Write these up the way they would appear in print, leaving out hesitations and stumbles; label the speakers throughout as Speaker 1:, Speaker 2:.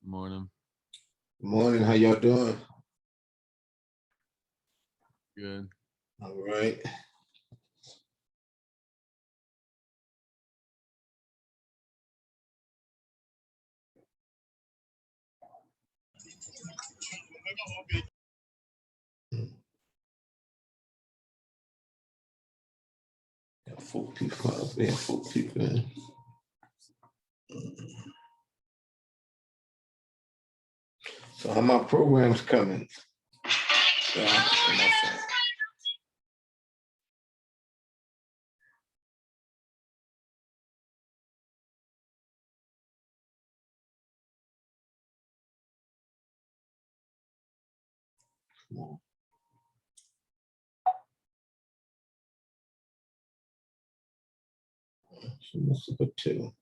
Speaker 1: Morning.
Speaker 2: Morning, how y'all doing?
Speaker 1: Good.
Speaker 2: All right. Got 4 people up there, 4 people in. So how my program's coming? So let's look at 2.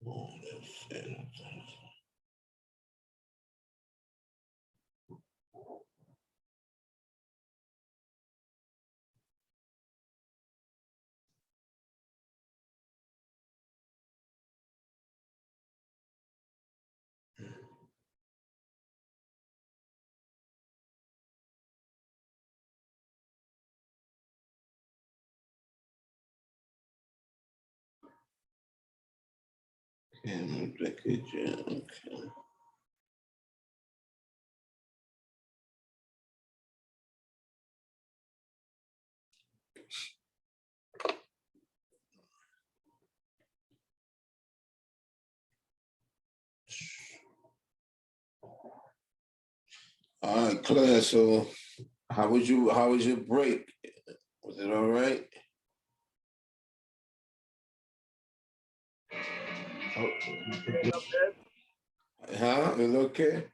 Speaker 2: Oh, that's it. And okay. All right, Claire. So how was your break? Was it all right? Oh, huh? Is it okay?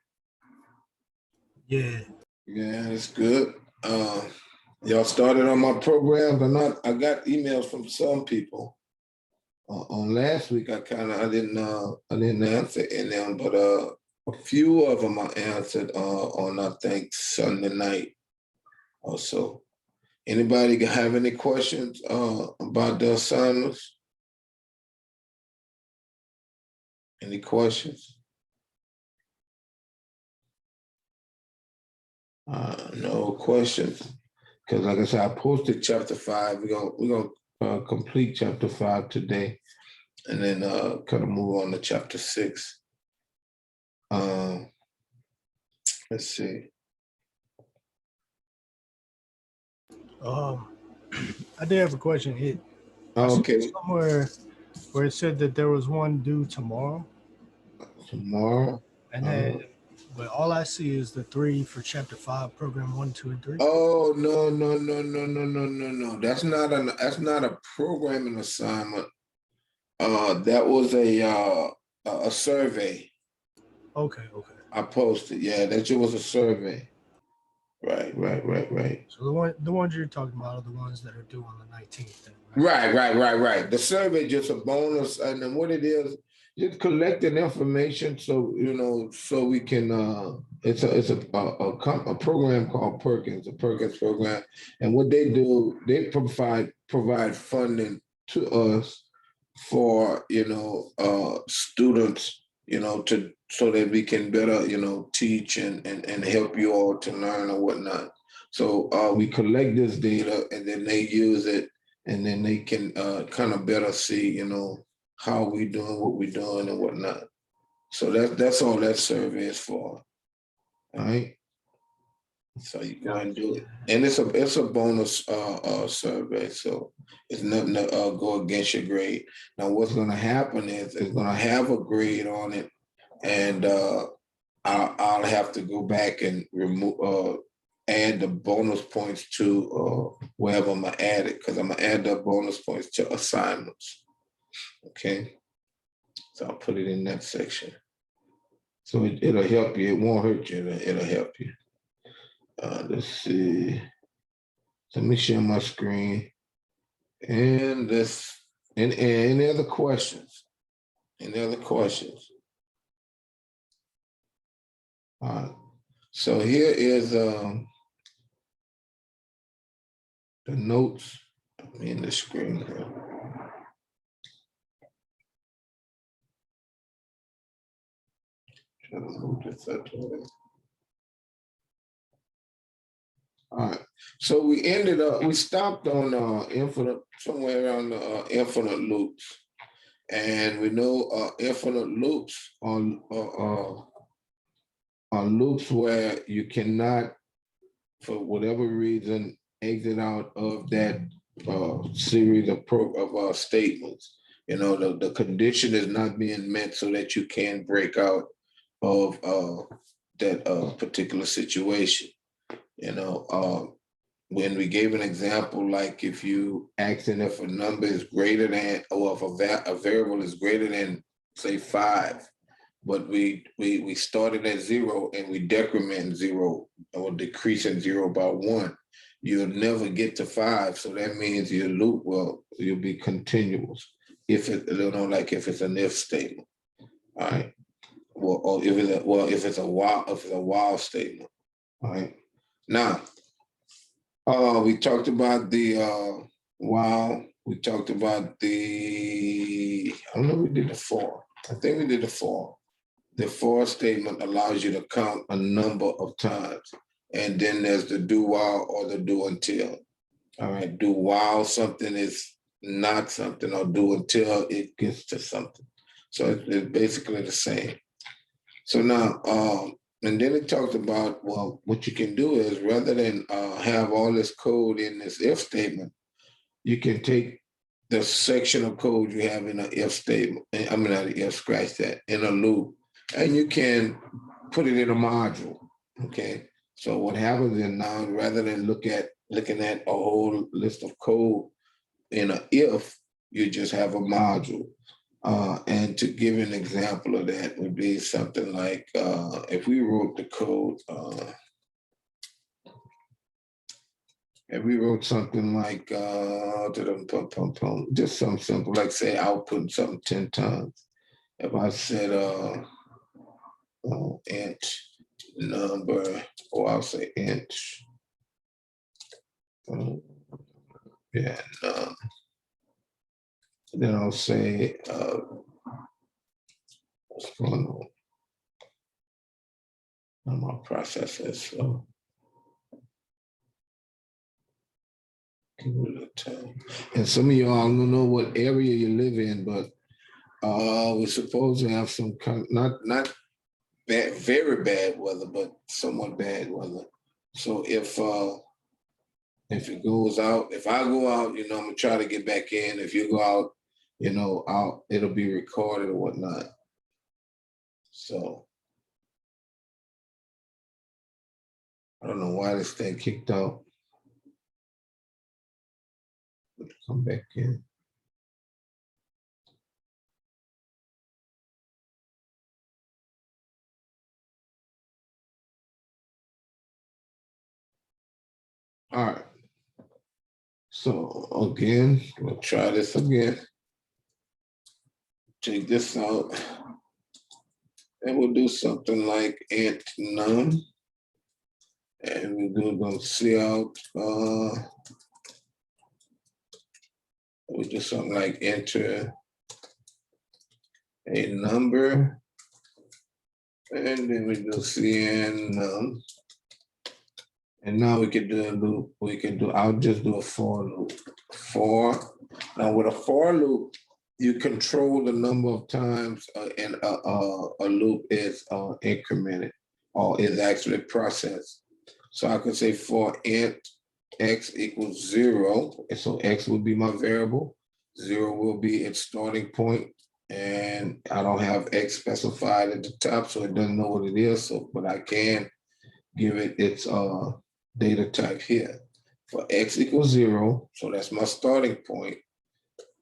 Speaker 3: Yeah.
Speaker 2: Yeah, it's good. Y'all started on my program or not? I got emails from some people. On last week, I didn't answer in them, but a few of them I answered on I think Sunday night also. Anybody have any questions about the assignments? Any questions? No questions. Because like I said, I posted chapter 5. We're gonna complete chapter 5 today, and then kind of move on to chapter 6. Let's see.
Speaker 3: I did have a question.
Speaker 2: Okay.
Speaker 3: Somewhere where it said that there was one due tomorrow,
Speaker 2: Tomorrow.
Speaker 3: and then, but all I see is the 3 for chapter 5, program 1, 2, and 3.
Speaker 2: Oh no. That's not a programming assignment. That was a survey.
Speaker 3: Okay.
Speaker 2: I posted. Yeah, that was a survey. Right.
Speaker 3: So the ones you're talking about are the ones that are due on the 19th. Then,
Speaker 2: right? Right. The survey just a bonus, and then what it is, just collecting information so so we can. It's a program called Perkins, a Perkins program, and what they do, they provide funding to us for students, to so that we can better teach and help you all to learn or whatnot. So we collect this data and then they use it, and then they can kind of better see how we doing, what we're doing and whatnot. So that's all that survey is for. All right. So you go ahead and do it, and it's a bonus survey, so it's nothing to go against your grade. Now, what's going to happen is it's going to have a grade on it, and I'll have to go back and remove add the bonus points to wherever I'm gonna add it, because I'm gonna add the bonus points to assignments. Okay, so I'll put it in that section. So it'll help you. It won't hurt you. It'll help you. Let's see. Let me share my screen. And any other questions? Any other questions? All right. So here is the notes in the screen here. Trying to move this up to it. All right. So we stopped on infinite, somewhere around infinite loops. And we know infinite loops are loops where you cannot, for whatever reason, exit out of that series of statements. You know, the condition is not being met so that you can break out of that particular situation. You know, when we gave an example, like if you asking if a number is greater than, or if a variable is greater than, say, 5, but we started at 0 and we decrement 0 or decreasing 0 by 1, you'll never get to 5. So that means your loop you'll be continuous. If like if it's an if statement, all right. Or if it's a while statement, all right. Now, we talked about the while. We talked about I don't know, we did the for. I think we did the for. The for statement allows you to count a number of times. And then there's the do while or the do until. All right, do while something is not something, or do until it gets to something. So it's basically the same. So now, and then it talked about, well, what you can do is, rather than have all this code in this if statement, you can take the section of code you have in an if statement, I mean, not an if, scratch that, in a loop, and you can put it in a module, okay? So what happens is now, rather than looking at a whole list of code in an if, you just have a module. And to give an example of that would be something like if we wrote the code, if we wrote something like just something simple, like say output something 10 times. If I said int number, or I'll say int, yeah, then I'll say what's going on my processes. So and some of y'all don't know what area you live in, but we're supposed to have some kind, not bad, very bad weather, but somewhat bad weather. So if it goes out, if I go out, I'm gonna try to get back in. If you go out, it'll be recorded or whatnot. So I don't know why this thing kicked out. Come back in. All right. So again, we'll try this again. Take this out. And we'll do something like int num. And we're gonna see out. We do something like enter a number. And then we do cn num. And now we can do a loop. I'll just do a for loop. For. Now with a for loop, you control the number of times and a loop is incremented or is actually processed. So I can say for int x equals 0. And so x will be my variable. 0 will be its starting point. And I don't have x specified at the top, so it doesn't know what it is. So, but I can give it its data type here. For x equals 0, so that's my starting point.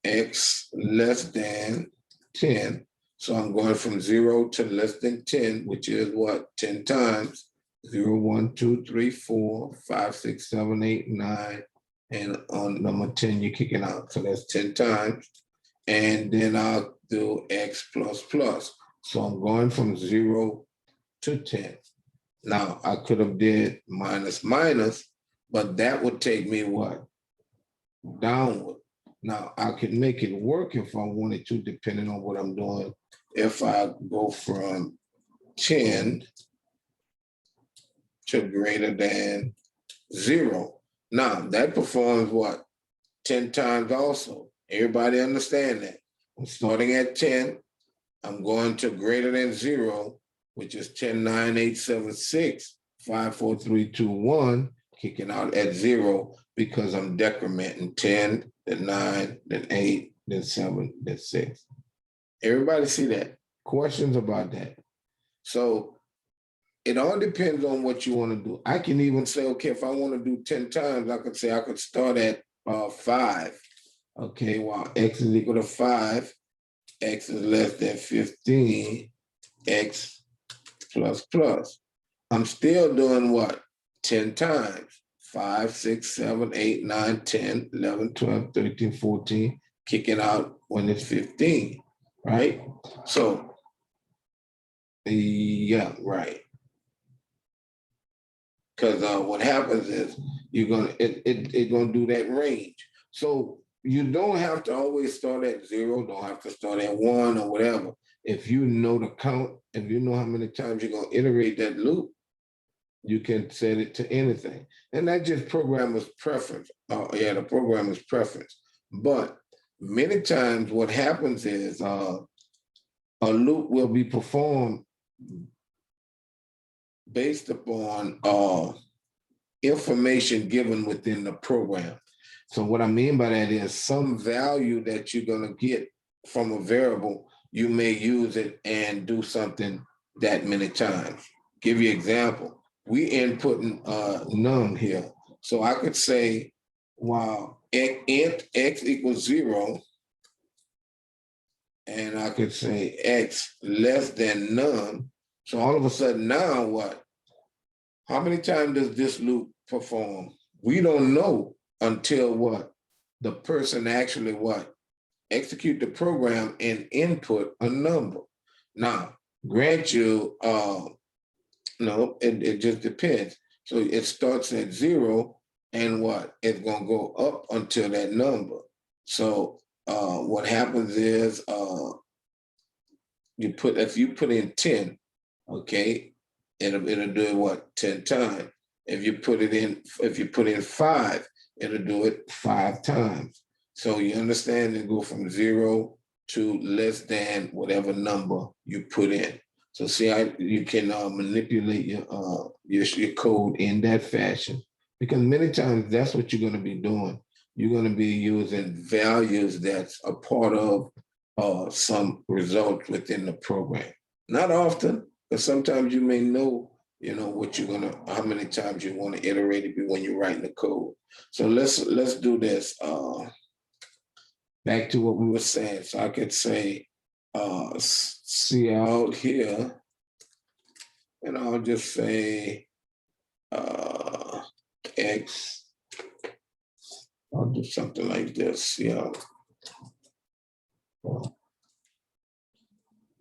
Speaker 2: X less than 10. So I'm going from 0 to less than 10, which is what? 10 times. 0, 1, 2, 3, 4, 5, 6, 7, 8, 9. And on number 10, you're kicking out. So that's 10 times. And then I'll do x plus plus. So I'm going from 0 to 10. Now I could have did minus minus, but that would take me what? Downward. Now I can make it work if I wanted to, depending on what I'm doing. If I go from 10 to greater than 0. Now, that performs what? 10 times also. Everybody understand that? I'm starting at 10. I'm going to greater than 0, which is 10, 9, 8, 7, 6, 5, 4, 3, 2, 1, kicking out at 0 because I'm decrementing 10, then 9, then 8, then 7, then 6. Everybody see that? Questions about that? So it all depends on what you want to do. I can even say, okay, if I want to do 10 times, I could say I could start at 5. Okay, well, x is equal to 5, x is less than 15, x plus plus. I'm still doing what? 10 times. 5, 6, 7, 8, 9, 10, 11, 12, 13, 14, kicking out when it's 15, right? So, yeah, right. Because what happens is it's gonna do that range. So you don't have to always start at 0, don't have to start at 1 or whatever. If you know the count, if you know how many times you're gonna iterate that loop, you can set it to anything. And that just programmer's preference. Yeah, the programmer's preference. But many times what happens is a loop will be performed based upon information given within the program. So what I mean by that is some value that you're going to get from a variable, you may use it and do something that many times. Give you an example. We inputting num here. So I could say, while int x equals 0, and I could say x less than num. So all of a sudden now what? How many times does this loop perform? We don't know until what? The person actually what? Execute the program and input a number. Now, grant you, no, it just depends. So it starts at 0 and what? It's gonna go up until that number. So what happens is if you put in 10, okay, it'll do it what? 10 times. If you put in 5, it'll do it 5 times. So you understand it go from 0 to less than whatever number you put in. So see how you can manipulate your code in that fashion, because many times that's what you're going to be doing. You're going to be using values that's a part of some results within the program. Not often, but sometimes you may know, what you're gonna, how many times you want to iterate it when you're writing the code. So let's do this. Back to what we were saying. So I could say, see out here, and I'll just say x. I'll do something like this. See out.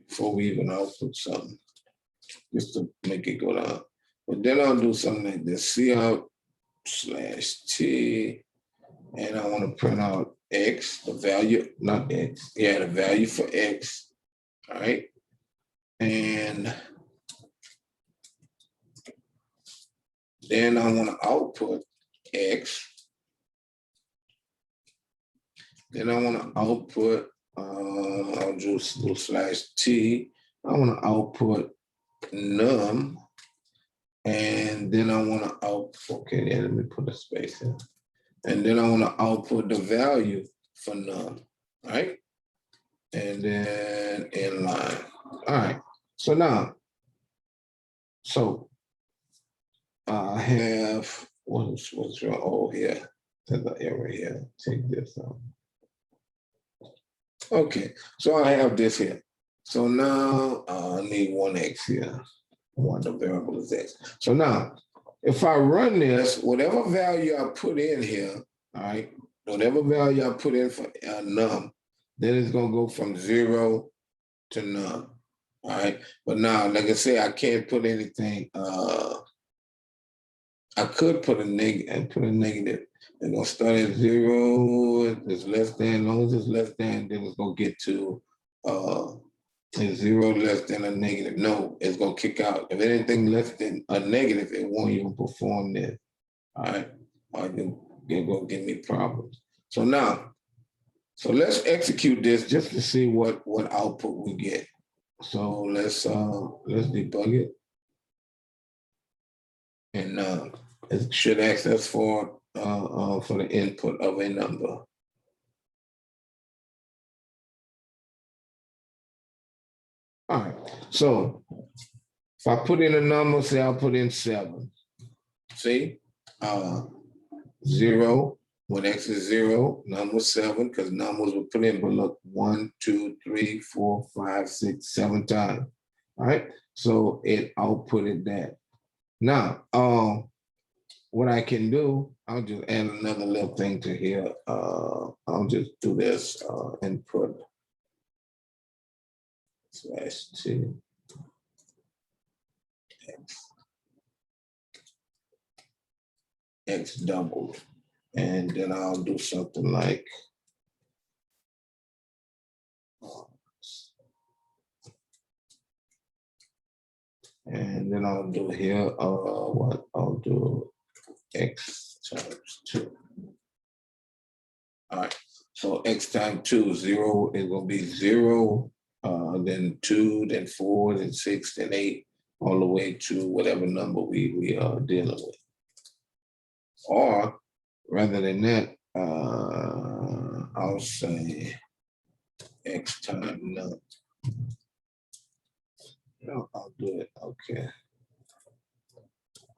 Speaker 2: Before we even output something, just to make it go down. But then I'll do something like this, cout /t, and I want to print out x, the value, not x, yeah, the value for x, all right? And then I want to output x. Then I want to output, I'll just do /t. I want to output num. And then I want to output, okay, yeah, let me put a space in. And then I want to output the value for num, right? And then inline. All right. So now, I have, what's wrong? Oh, here. There's an error here. Take this out. Okay, so I have this here. So now I need 1x here. One the variable is x. So now, if I run this, whatever value I put in here, all right, whatever value I put in for num, then it's gonna go from 0 to num. All right, but now, like I say, I can't put anything. I could put a negative and put a negative. It's gonna start at 0. It's less than, as long as it's less than, then it's gonna get to Is 0 less than a negative? No, it's gonna kick out. If anything less than a negative, it won't even perform this. All right, you're gonna give me problems. So now, so let's execute this just to see what output we get. So let's debug it, and it should ask us for the input of a number. All right, so if I put in a number, say I'll put in 7. See, 0, when X is 0, number 7, because numbers were put in, but look, 1, 2, 3, 4, 5, 6, 7 times. All right, so it outputted that. Now, what I can do, I'll just add another little thing to here. I'll just do this input /2 X doubled. And then I'll do something like and then I'll do here what I'll do X times 2. All right, so X times 2, 0 is gonna be 0, then 2, then 4, then 6, then 8, all the way to whatever number we are dealing with. Or rather than that, I'll say X times none. No, I'll do it. Okay.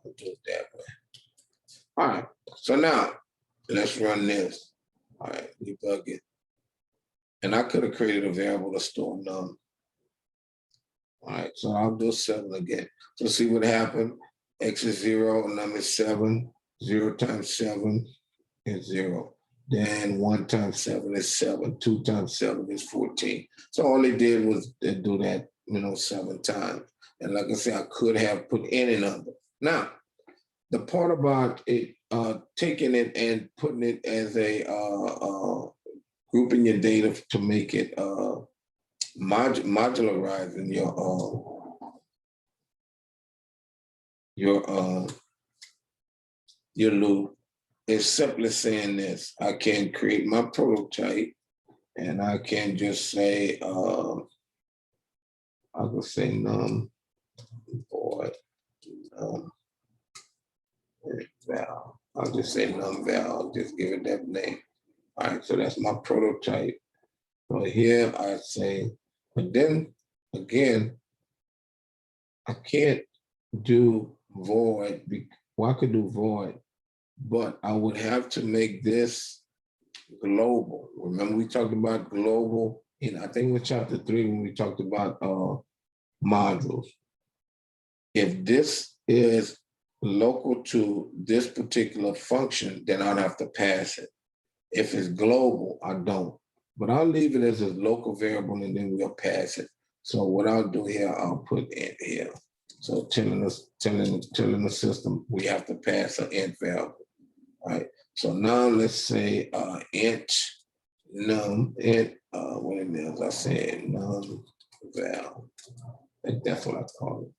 Speaker 2: I'll do it that way. All right. So now let's run this. All right, debug it. And I could have created a variable to store none. All right, so I'll do 7 again. So see what happened. X is 0, num is 7. 0 times 7 is 0. Then 1 times 7 is 7. 2 times 7 is 14. So all they did was do that, 7 times. And like I said, I could have put any number. Now, the part about it, taking it and putting it as a grouping your data to make it modularizing your loop is simply saying this. I can create my prototype and I can just say, I could say num void val. I'll just say num val, I'll just give it that name. All right, so that's my prototype. So here I say, but then again, I can't do void. Well, I could do void, but I would have to make this global. Remember we talked about global in, I think it was chapter 3 when we talked about modules. If this is local to this particular function, then I'd have to pass it. If it's global, I don't. But I'll leave it as a local variable and then we'll pass it. So what I'll do here, I'll put in here. So telling the system we have to pass an int variable. All right. So now let's say int num int what it is. I said num val. I think that's what I call it.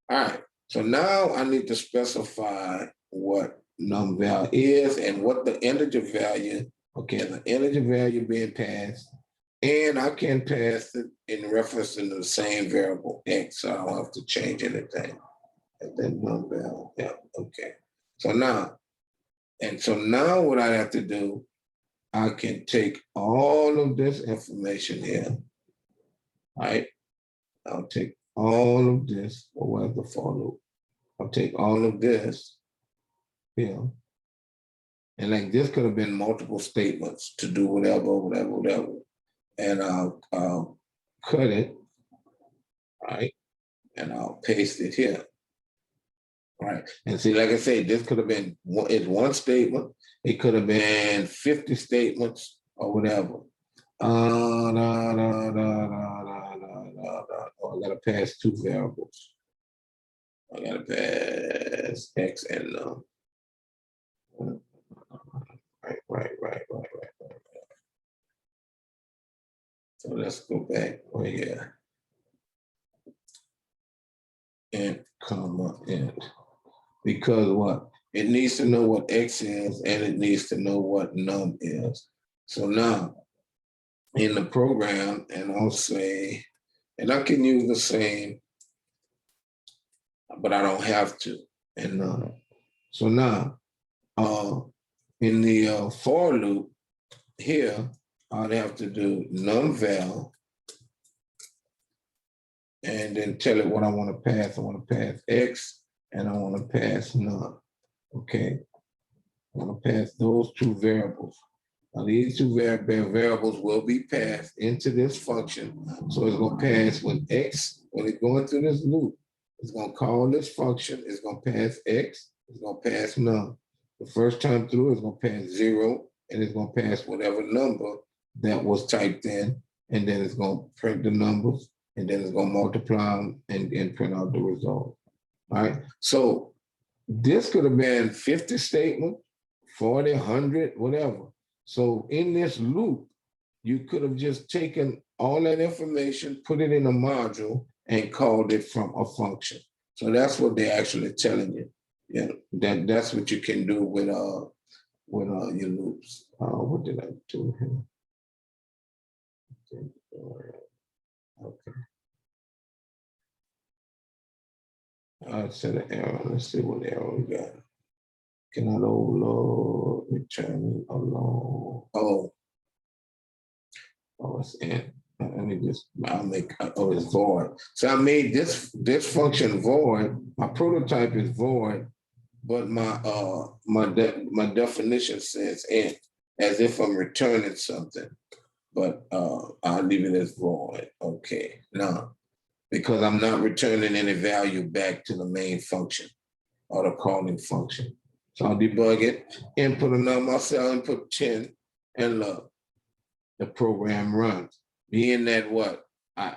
Speaker 2: All right. So now I need to specify what num val is and what the integer value. Okay, the integer value being passed, and I can pass it in reference to the same variable x, so I don't have to change anything. And then num val, yeah, okay. So now what I have to do, I can take all of this information here, right? I'll take all of this, or where's the for loop? I'll take all of this here. And like this could have been multiple statements to do whatever. And I'll cut it, right? And I'll paste it here. Right. And see, like I said, this could have been one statement. It could have been 50 statements or whatever. Oh, I gotta pass 2 variables. I gotta pass X and right. So let's go back here and comma in, because what? It needs to know what X is and it needs to know what num is. So now in the program, and I'll say, and I can use the same, but I don't have to. And so now in the for loop here, I'd have to do num val and then tell it what I want to pass. I want to pass X and I want to pass none. Okay. I want to pass those two variables. Now these two variables will be passed into this function. So it's going to pass when X, when it's going through this loop, it's going to call this function, it's going to pass X, it's going to pass none. The first time through, it's going to pass 0, and it's going to pass whatever number that was typed in, and then it's going to print the numbers, and then it's going to multiply them and print out the result. All right. So this could have been 50 statements, 40, 100, whatever. So in this loop, you could have just taken all that information, put it in a module, and called it from a function. So that's what they're actually telling you. Yeah, that's what you can do with your loops. What did I do here? Okay. I set an error. Let's see what error we got. Cannot overload, return alone. Oh, it's in. Let me just, it's void. So I made this function void. My prototype is void, but my definition says in, as if I'm returning something. But I'll leave it as void. Okay, now, because I'm not returning any value back to the main function or the calling function. So I'll debug it, input a number, I'll say I'll input 10, and look, the program runs. Being that what? I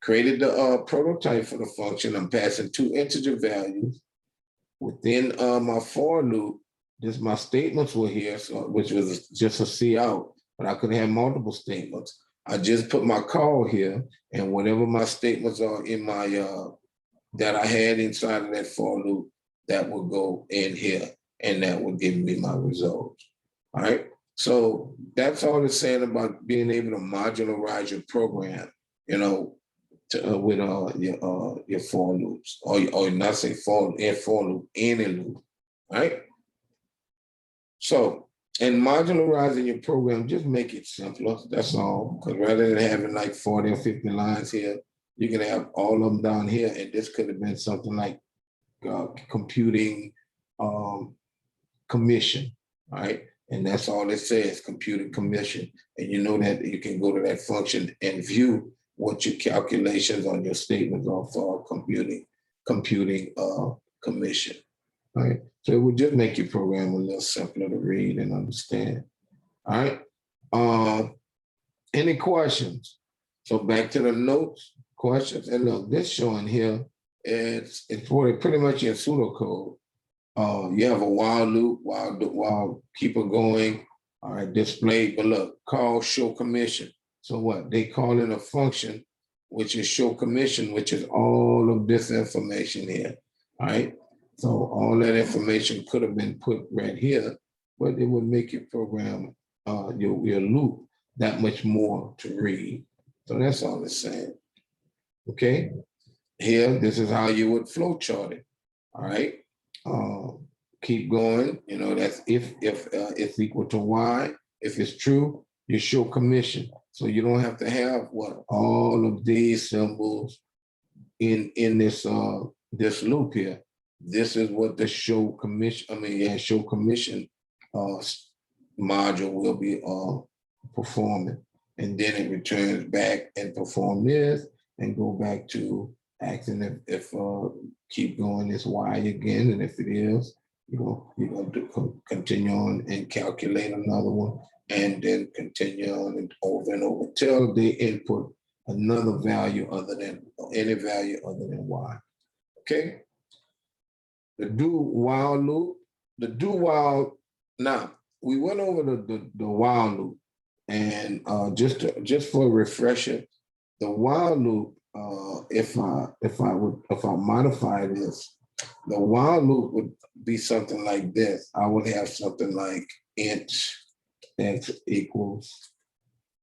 Speaker 2: created the prototype for the function. I'm passing 2 integer values. Within my for loop, my statements were here, so, which was just a C out, but I could have multiple statements. I just put my call here, and whatever my statements are in my that I had inside of that for loop, that will go in here, and that will give me my results. All right. So that's all it's saying about being able to modularize your program, with your for loops, or not say for loop, any loop, right? So, and modularizing your program, just make it simpler. That's all. Because rather than having like 40 or 50 lines here, you can have all of them down here, and this could have been something like computing commission, right? And that's all it says, computing commission. And you know that you can go to that function and view what your calculations on your statements are for computing commission, right? So it would just make your program a little simpler to read and understand, all right? Any questions? So back to the notes, questions, and look, this showing here, it's pretty much in pseudocode. You have a while loop, while keep it going. All right, display, but look, call show commission. So what? They call in a function, which is show commission, which is all of this information here. All right. So all that information could have been put right here, but it would make your program, your loop, that much more to read. So that's all it's saying. Okay. Here, this is how you would flow chart it. All right. Keep going. That's if it's equal to Y. If it's true, you show commission. So you don't have to have all of these symbols in this this loop here. This is what the show commission. Show commission module will be performing, and then it returns back and perform this, and go back to asking if keep going this Y again, and if it is, you're going to continue on and calculate another one, and then continue on and over till they input another value other than any value other than Y. Okay. The do while loop, the do while. Now we went over the while loop, And just for a refresher, the while loop, if I modify this, the while loop would be something like this. I would have something like inch x equals,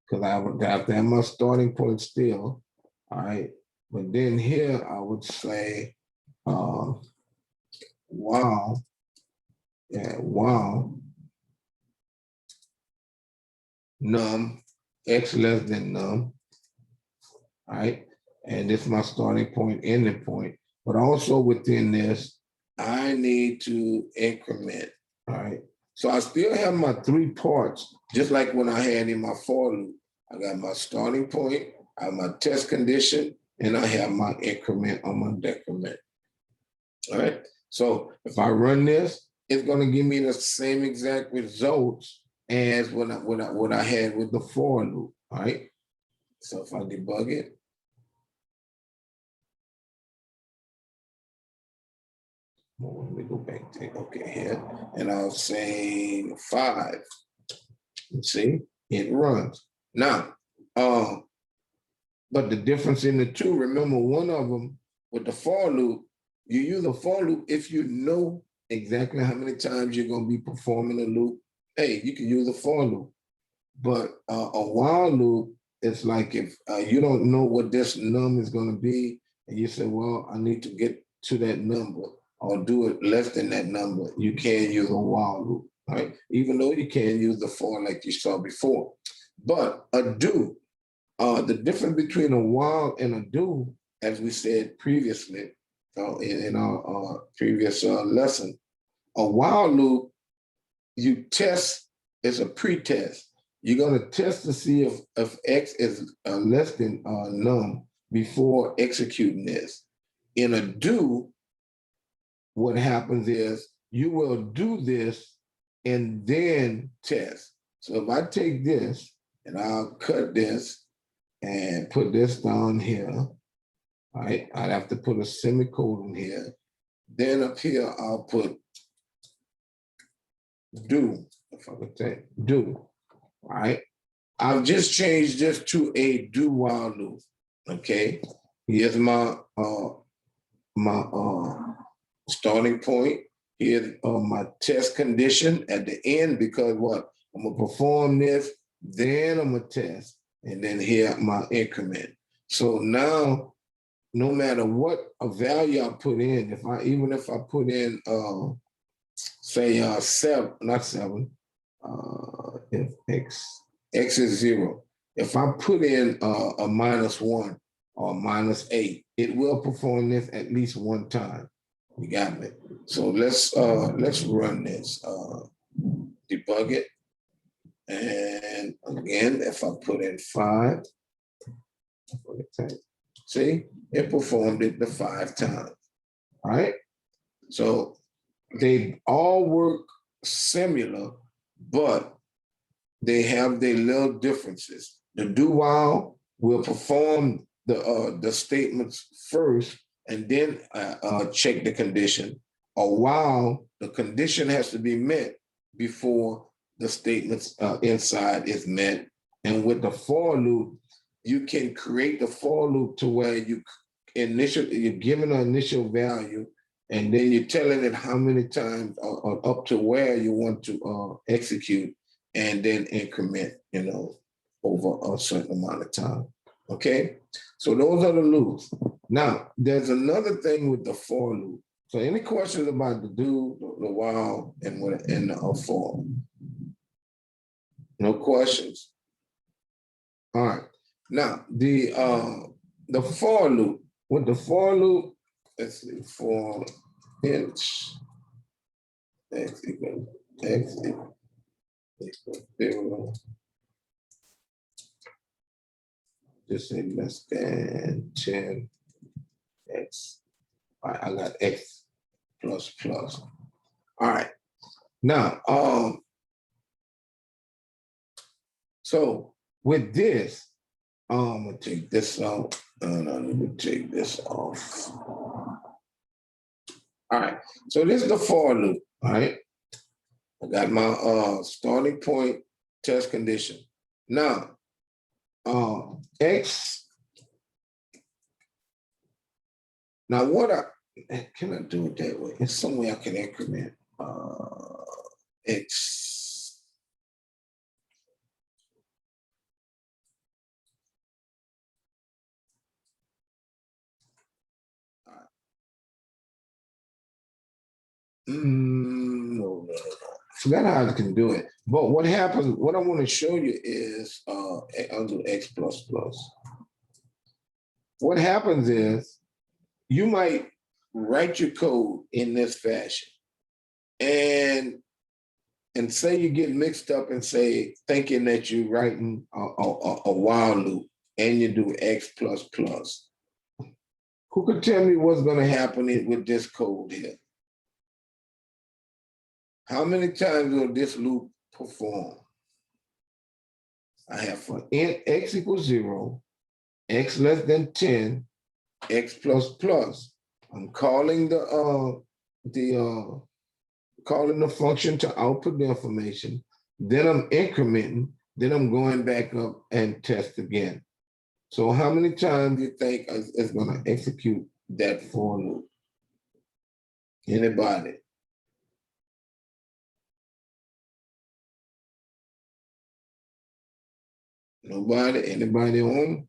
Speaker 2: because I would have to have my starting point still. All right. But then here I would say while, while num x less than num. All right. And this is my starting point, ending point. But also within this, I need to increment. All right. So I still have my 3 parts, just like when I had in my for loop. I got my starting point, I have my test condition, and I have my increment or my decrement. All right. So if I run this, it's going to give me the same exact results as what I had with the for loop. All right. So if I debug it, let me go back to okay here, and I'll say 5. See, it runs now. But the difference in the two, remember, one of them with the for loop, you use a for loop if you know exactly how many times you're going to be performing a loop. Hey, you can use a for loop. But a while loop, it's like if you don't know what this num is going to be, and you say, well, I need to get to that number or do it less than that number, you can use a while loop, right? Even though you can use the for like you saw before. But a do, the difference between a while and a do, as we said previously in our previous lesson, a while loop, you test, is a pre-test. You're going to test to see if X is less than num before executing this. In a do, what happens is you will do this and then test. So if I take this and I'll cut this and put this down here, all right, I'd have to put a semicolon here. Then up here, I'll put do, if I could say do, all right? I've just changed this to a do while loop, okay? Here's my starting point. Here's my test condition at the end, because what? I'm gonna perform this, then I'm gonna test, and then here my increment. So now, no matter what a value I put in, even if I put in say 7, not 7, if x is 0. If I put in a -1 or -8, it will perform this at least one time. You got me? So let's run this, debug it. And again, if I put in 5, see, it performed it the 5 times. All right. So they all work similar, but they have their little differences. The do while will perform the statements first and then check the condition. A while, the condition has to be met before the statements inside is met. And with the for loop, you can create the for loop to where you're given an initial value, and then you're telling it how many times or up to where you want to execute, and then increment, over a certain amount of time. Okay, so those are the loops. Now, there's another thing with the for loop. So, any questions about the do, the while, and the for? No questions. All right. Now, the for loop. With the for loop, let's see, for inch x equals 0. Just say less than 10 x. All right, I got x plus plus. All right. Now, so with this, I'm gonna take this out. And I'm gonna take this off. All right. So this is the for loop. All right. I got my starting point test condition. Now, X. Now, can I do it that way? It's some way I can increment X. No. Forgot how I can do it. But what happens, what I want to show you is, I'll do X plus plus. What happens is you might write your code in this fashion and say you get mixed up and say, thinking that you're writing a while loop and you do X plus plus. Who could tell me what's going to happen with this code here? How many times will this loop perform? I have for int X equals 0, X less than 10, X plus plus. I'm calling calling the function to output the information. Then I'm incrementing. Then I'm going back up and test again. So how many times do you think it's going to execute that for loop? Anybody? Nobody? Anybody on?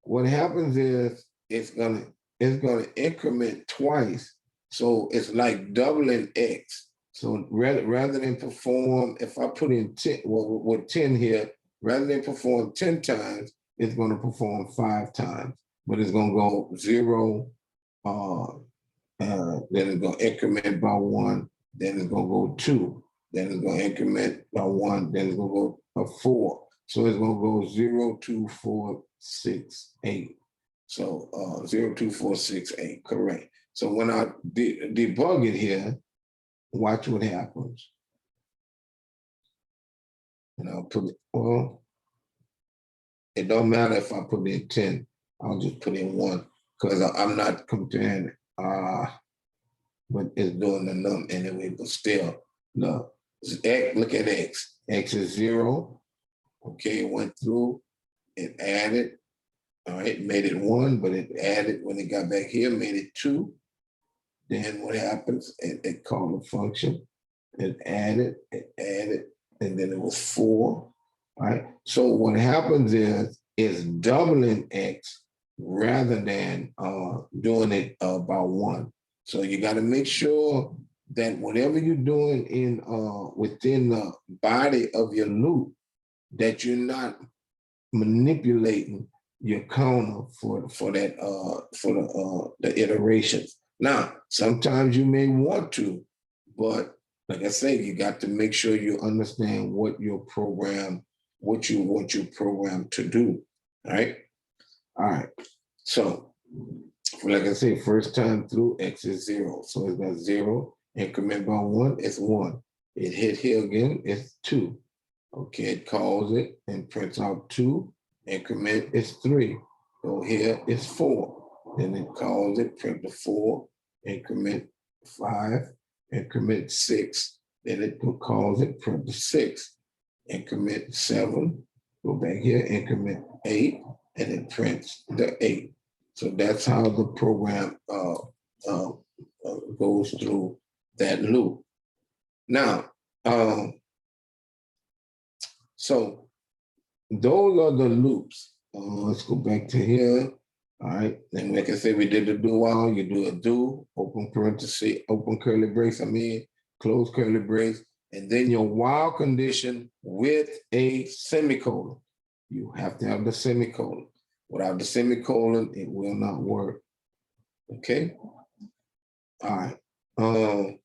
Speaker 2: What happens is it's gonna increment twice. So it's like doubling X. So rather than perform, if I put in 10, well, with 10 here, rather than perform 10 times, it's going to perform 5 times. But it's going to go 0, then it's going to increment by 1, then it's going to go 2, then it's going to increment by 1, then it's going to go 4. So it's going to go 0, 2, 4, 6, 8. So 0, 2, 4, 6, 8, correct. So when I debug it here, watch what happens. And I'll put it, well, it don't matter if I put in 10, I'll just put in 1 because I'm not comparing, but it's doing the num anyway, but still, no. X, look at X. X is 0. Okay, it went through, it added, all right, made it 1, but it added, when it got back here, made it 2. Then what happens? It called a function, it added, and then it was 4, right? So what happens is it's doubling X rather than doing it by 1. So you got to make sure that whatever you're doing in within the body of your loop, that you're not manipulating your counter for that for the iterations. Now, sometimes you may want to, but like I say, you got to make sure you understand what your program, what you want your program to do. Right? All right. So, like I say, first time through, X is 0. So it's got 0, increment by 1, it's 1. It hit here again, it's 2. Okay, it calls it and prints out 2. Increment is 3. Go here, it's 4. Then it calls it, print the 4. Increment 5. Increment 6. Then it calls it, print the 6. Increment 7. Go back here, increment 8, and it prints the 8. So that's how the program goes through that loop. Now, so those are the loops. Let's go back to here. All right. And like I said, we did the do while. You do a do, open parenthesis, open curly brace, close curly brace, and then your while condition with a semicolon. You have to have the semicolon. Without the semicolon, it will not work. Okay. All right. I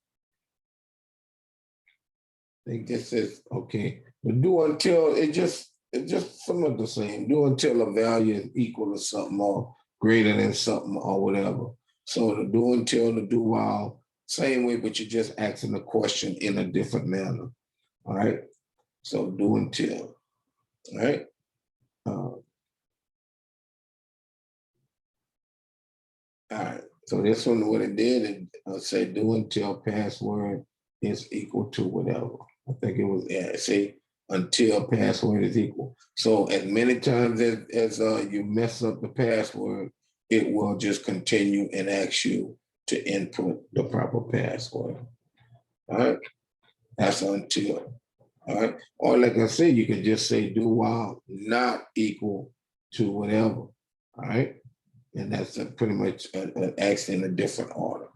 Speaker 2: think this is okay. The do until it's just somewhat the same. Do until a value is equal to something or greater than something or whatever. So the do until, the do while, same way, but you're just asking the question in a different manner. All right. So do until. All right. All right, so this one, what it did, it say do until password is equal to whatever. I think it was, yeah, see, until password is equal. So as many times as you mess up the password, it will just continue and ask you to input the proper password. All right, that's until. All right, or like I said, you can just say do while not equal to whatever. All right, and that's pretty much an action in a different order.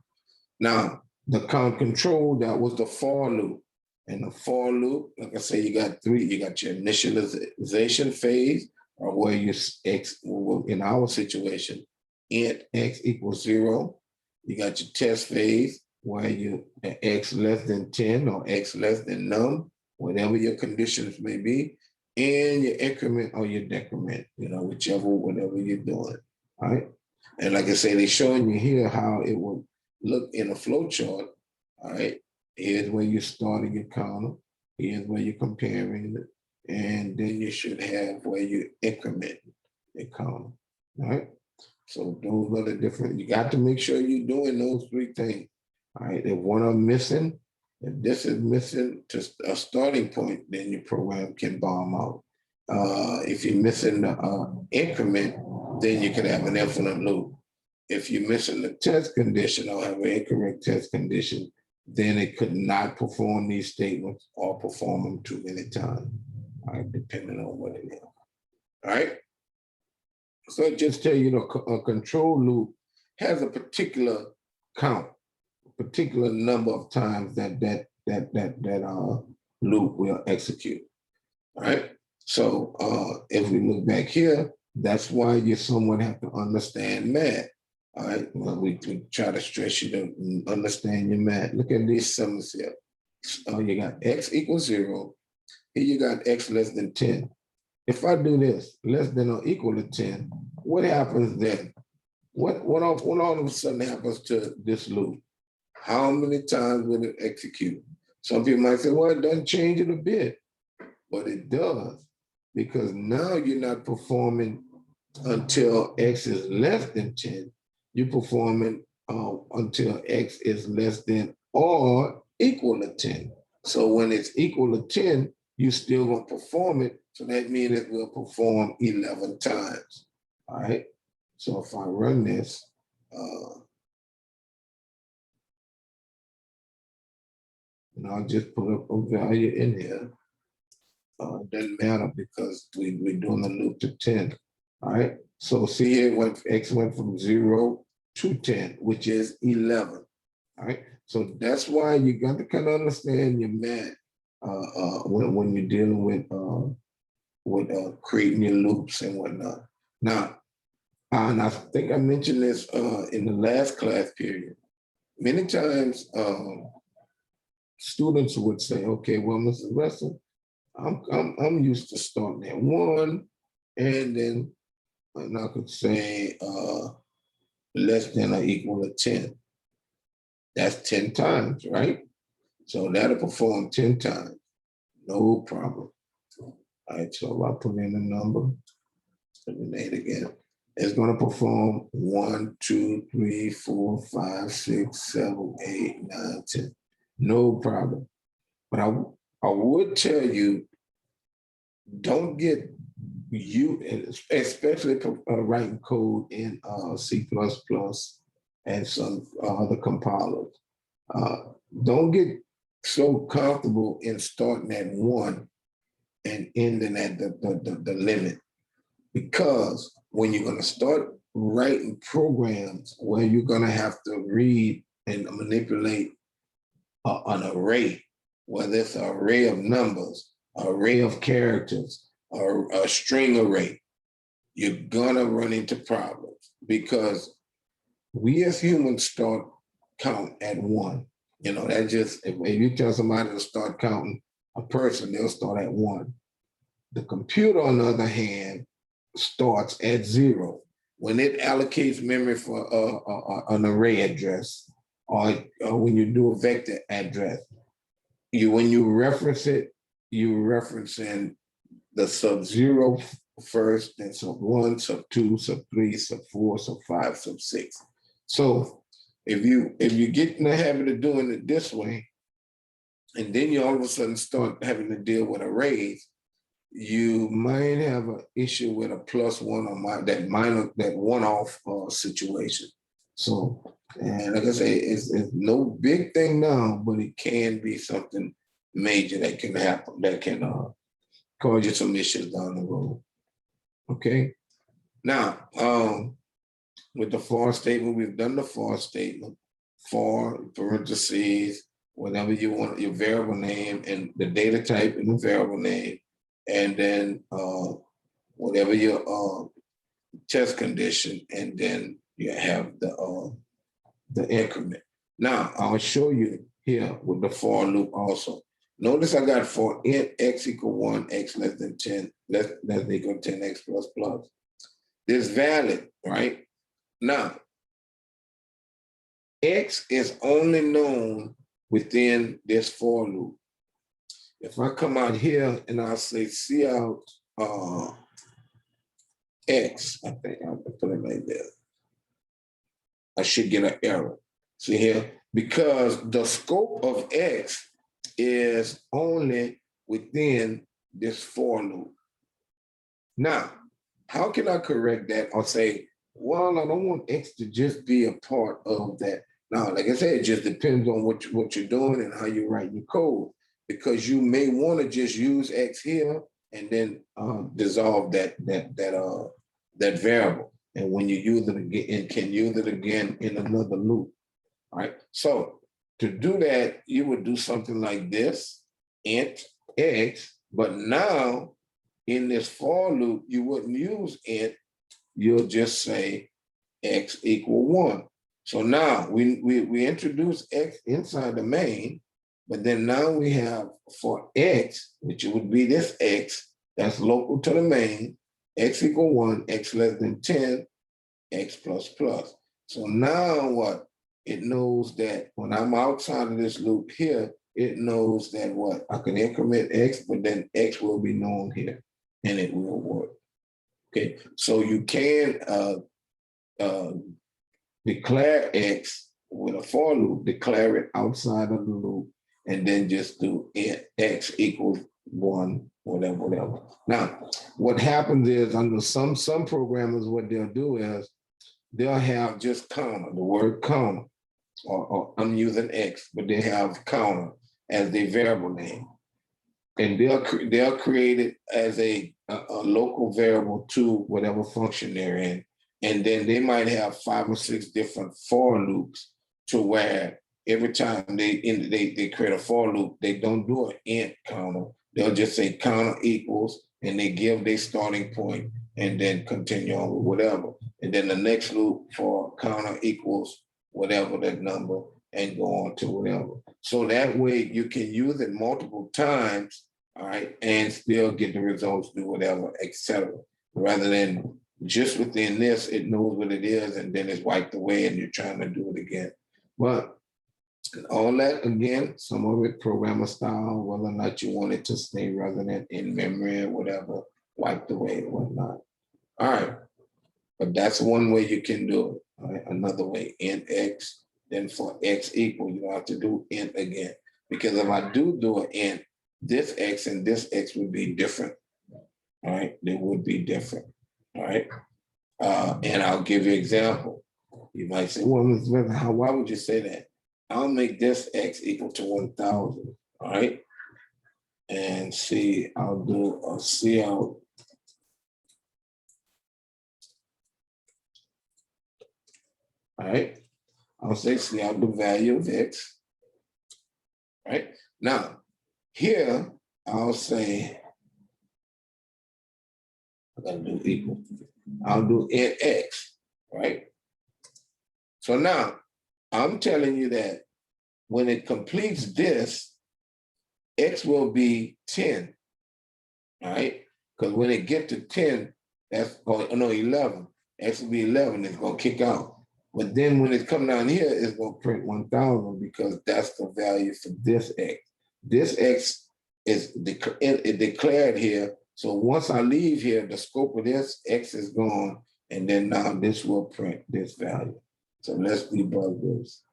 Speaker 2: Now, the count control, that was the for loop. And the for loop, like I say, you got three. You got your initialization phase, or where you x, in our situation, int x equals 0. You got your test phase, where you x less than 10 or x less than num, whatever your conditions may be, and your increment or your decrement, whatever you're doing. All right. And like I say, they're showing you here how it will look in a flow chart. All right. Here's where you're starting your counter. Here's where you're comparing it. And then you should have where you increment your counter. All right. So those are the different, you got to make sure you're doing those three things. All right. If one of them missing, if this is missing to a starting point, then your program can bomb out. If you're missing the increment, then you can have an infinite loop. If you're missing the test condition or have an incorrect test condition, then it could not perform these statements or perform them too many times, all right, depending on what it is. All right. So just tell you, a control loop has a particular count, a particular number of times that loop will execute. All right. So if we look back here, that's why you somewhat have to understand math. All right. Well, we try to stress you to understand your math. Look at these sums here. You got x equals 0. Here you got x less than 10. If I do this, less than or equal to 10, what happens then? What all of a sudden happens to this loop? How many times will it execute? Some people might say, well, it doesn't change it a bit, but it does, because now you're not performing until x is less than 10. You're performing until x is less than or equal to 10. So when it's equal to 10, you still gonna perform it. So that means it will perform 11 times. All right. So if I run this, and I'll just put up a value in here. It doesn't matter because we're doing the loop to 10. All right. So see here, x went from 0 to 10, which is 11. All right. So that's why you got to kind of understand your math when you're dealing with creating your loops and whatnot. Now, and I think I mentioned this in the last class period. Many times, students would say, "Okay, well, Mrs. Wesson, I'm used to starting at 1, and then and I could say less than or equal to 10. That's 10 times, right? So that'll perform 10 times, no problem. All right, so if I put in a number, eliminate again. It's going to perform 1, 2, 3, 4, 5, 6, 7, 8, 9, 10. No problem. But I would tell you, don't get you, especially writing code in C++ and some other compilers. Don't get so comfortable in starting at 1 and ending at the limit, because when you're going to start writing programs where you're going to have to read and manipulate an array, whether it's an array of numbers, an array of characters, or a string array, you're going to run into problems, because we as humans start count at 1. That just, if you tell somebody to start counting a person, they'll start at 1. The computer, on the other hand, starts at 0. When it allocates memory for an array address, or when you do a vector address, when you reference it, you're referencing the sub-0 first, then sub-1, sub-2, sub-3, sub-4, sub-5, sub-6. So if you get in the habit of doing it this way, and then you all of a sudden start having to deal with arrays, you might have an issue with a plus one or that one off situation. So, and like I say, it's no big thing now, but it can be something major that can happen that can cause you some issues down the road. Okay. Now, with the for statement, we've done the for statement, for parentheses, whatever you want, your variable name and the data type and the variable name, and then whatever your test condition, and then you have the increment. Now I'll show you here with the for loop also. Notice I got for int x equal 1, x less than 10, less than equal 10x plus plus. This valid, right? Now, x is only known within this for loop. If I come out here and I'll say see out x, I think I'll put it like that. I should get an error. See here? Because the scope of x is only within this for loop. Now, how can I correct that or say, well, I don't want x to just be a part of that? Now, like I said, it just depends on what you're doing and how you write your code, because you may want to just use x here and then dissolve that variable. And when you use it again, and can use it again in another loop. All right. So to do that, you would do something like this, int x, but now in this for loop, you wouldn't use int, you'll just say x equal 1. So now we introduce x inside the main, but then now we have for x, which would be this x, that's local to the main, x equal 1, x less than 10, x plus plus. So now what? It knows that when I'm outside of this loop here, it knows that what? I can increment x, but then x will be known here and it will work. Okay, so you can declare x with a for loop, declare it outside of the loop, and then just do x equals 1, whatever. Now, what happens is under some programmers, what they'll do is they'll have just comma, the word comma, or I'm using x, but they have comma as their variable name. And they'll create it as a local variable to whatever function they're in. And then they might have 5 or 6 different for loops to where every time they create a for loop, they don't do an int comma. They'll just say comma equals, and they give their starting point and then continue on with whatever. And then the next loop for comma equals whatever that number and go on to whatever. So that way you can use it multiple times, all right, and still get the results, do whatever, etc. Rather than just within this, it knows what it is and then it's wiped away and you're trying to do it again. But all that, again, some of it programmer style, whether or not you want it to stay rather than in memory or whatever, wiped away or whatnot. All right, but that's one way you can do it. All right? Another way, int x, then for x equal, you don't have to do int again. Because if I do an int, this x and this x would be different. All right, they would be different. All right, and I'll give you an example. You might say, well, Mr. Smith, why would you say that? I'll make this x equal to 1,000. All right, and see, I'll do a C out. All right, I'll say see out the value of x. All right, now here I'll say, I gotta do equal. I'll do int x, right? So now I'm telling you that when it completes this, x will be 10, all right? Because when it gets to 10, that's, oh no, 11, x will be 11, it's gonna kick out. But then when it come down here, it's gonna print 1,000 because that's the value for this x. This x is declared here. So once I leave here, the scope of this x is gone, and then now this will print this value. So let's debug this.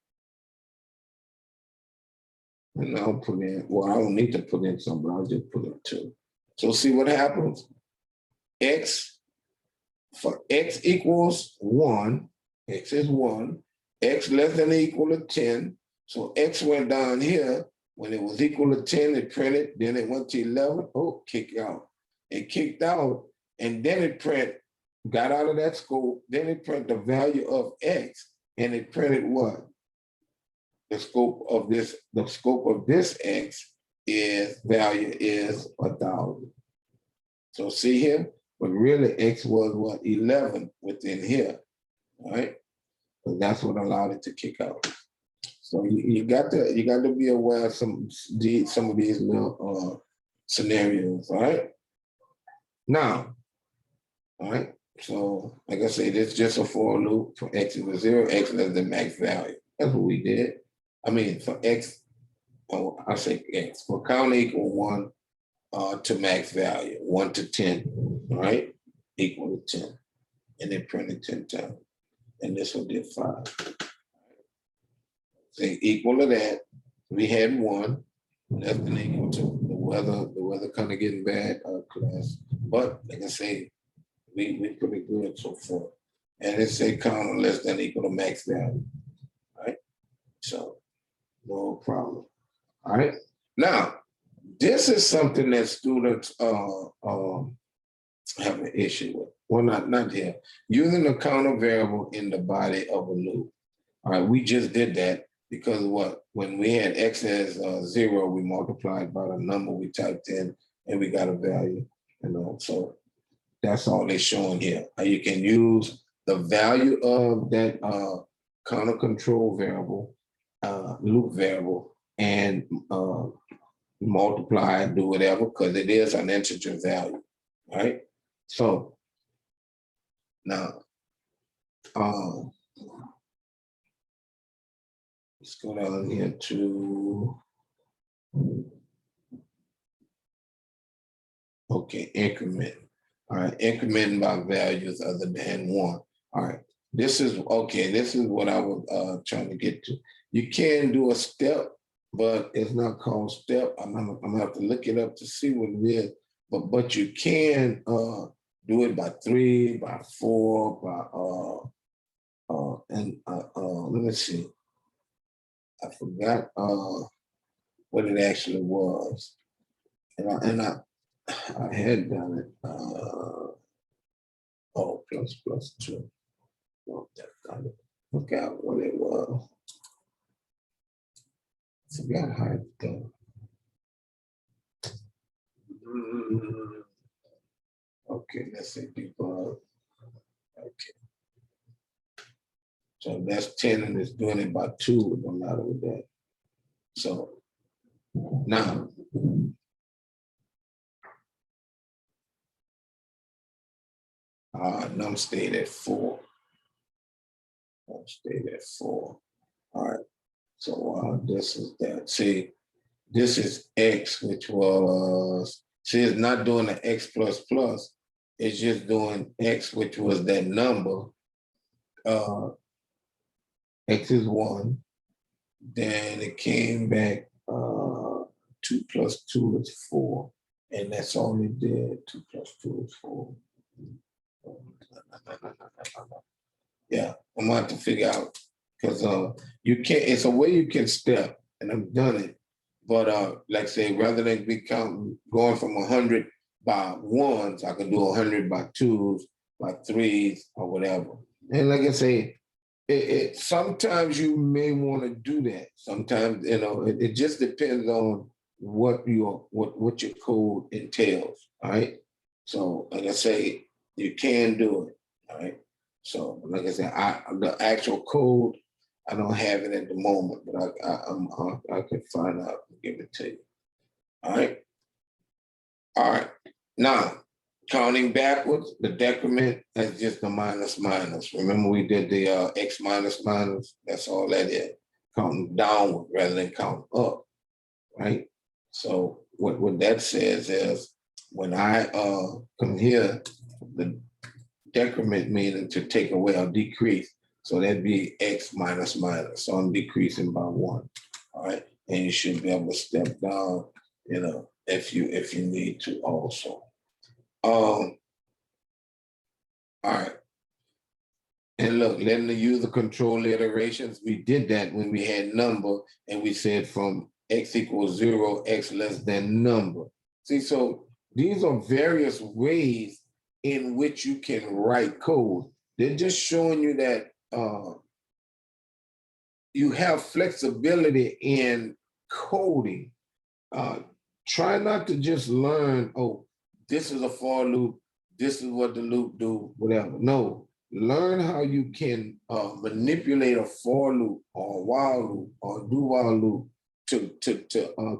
Speaker 2: And I'll put in, well, I don't need to put in some, but I'll just put in 2. So see what happens? X, for X equals 1, X is 1, X less than or equal to 10. So X went down here. When it was equal to 10, it printed, then it went to 11, oh, kicked out. It kicked out, and then it got out of that scope, then it printed the value of X, and it printed what? The scope of this X value is 1,000. So see here, but really X was what, 11 within here, all right? So that's what allowed it to kick out. So you got to be aware of some of these little scenarios, all right? Now, all right, so like I said, it's just a for loop for X equals 0, X less than max value. That's what we did. I mean, for X, I say X, for count equal 1 to max value, 1 to 10, all right, equal to 10. And then printed 10 times. And this one did 5. Say equal to that, we had 1, less than equal to the weather kind of getting bad, class. But like I say, we pretty good so far. And it say count less than equal to max value, right? So no problem. All right. Now, this is something that students have an issue with. Well, not here. Using the counter variable in the body of a loop. All right, we just did that because what? When we had X as 0, we multiplied by the number we typed in and we got a value, so that's all they're showing here. You can use the value of that counter control variable, loop variable, and multiply, do whatever, because it is an integer value, right? So now, let's go down here to, okay, increment. All right, incrementing by values other than 1. All right, this is what I was trying to get to. You can do a step, but it's not called step. I'm gonna have to look it up to see what it is. But you can do it by 3, by 4, let me see. I forgot what it actually was, and I had done it. Plus 2. Oh, I forgot what it was. I forgot how it done. Okay, let's say debug. Okay. So that's 10 and it's doing it by 2, it don't matter with that. So now, num stayed at 4. Num stayed at 4. All right. So this is that. See, this is X, which was, see, it's not doing the X plus plus. It's just doing X, which was that number. X is 1. Then it came back 2 plus 2 is 4. And that's all it did. 2 plus 2 is 4. Yeah, I'm gonna have to figure out because you can't, it's a way you can step, and I've done it. But like say, rather than be going from 100 by 1s, I can do 100 by 2s, by 3s, or whatever. And like I say, sometimes you may want to do that. Sometimes, it just depends on what your code entails. All right. So like I say, you can do it. All right. So like I said, the actual code, I don't have it at the moment, but I can find out and give it to you. All right. All right. Now, counting backwards, the decrement is just the minus minus. Remember we did the X minus minus? That's all that is. Counting downward rather than counting up, right? So what that says is when I come here, the decrement meaning to take away or decrease. So that'd be X minus minus. So I'm decreasing by 1. All right. and you should be able to step down, you know, if you need to also. All right. And look, letting the user control the iterations, we did that when we had number and we said from x equals 0, x less than number. See, so these are various ways in which you can write code. They're just showing you that you have flexibility in coding. Try not to just learn, oh, this is a for loop, this is what the loop do, whatever. No, learn how you can manipulate a for loop or a while loop or do while loop to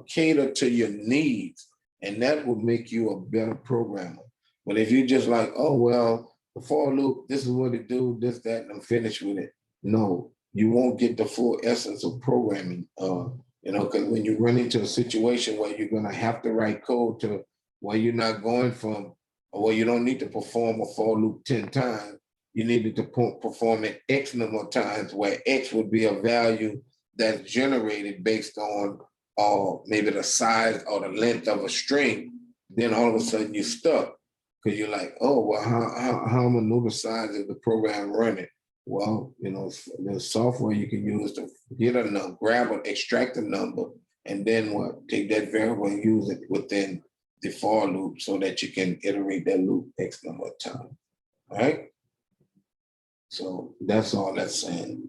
Speaker 2: cater to your needs, and that will make you a better programmer. But if you're just like, oh, well, the for loop, this is what it do, this, that, and I'm finished with it. No, you won't get the full essence of programming. You know, because when you run into a situation where you're going to have to write code to where you're not going from, or where you don't need to perform a for loop 10 times, you needed to perform it X number of times, where X would be a value that's generated based on maybe the size or the length of a string. Then all of a sudden you're stuck because you're like, oh, well, how am I know the size of the program running? Well, you know, there's software you can use to get a number, grab it, extract a number, and then what? Take that variable and use it within the for loop so that you can iterate that loop X number of times. All right? So that's all that's saying.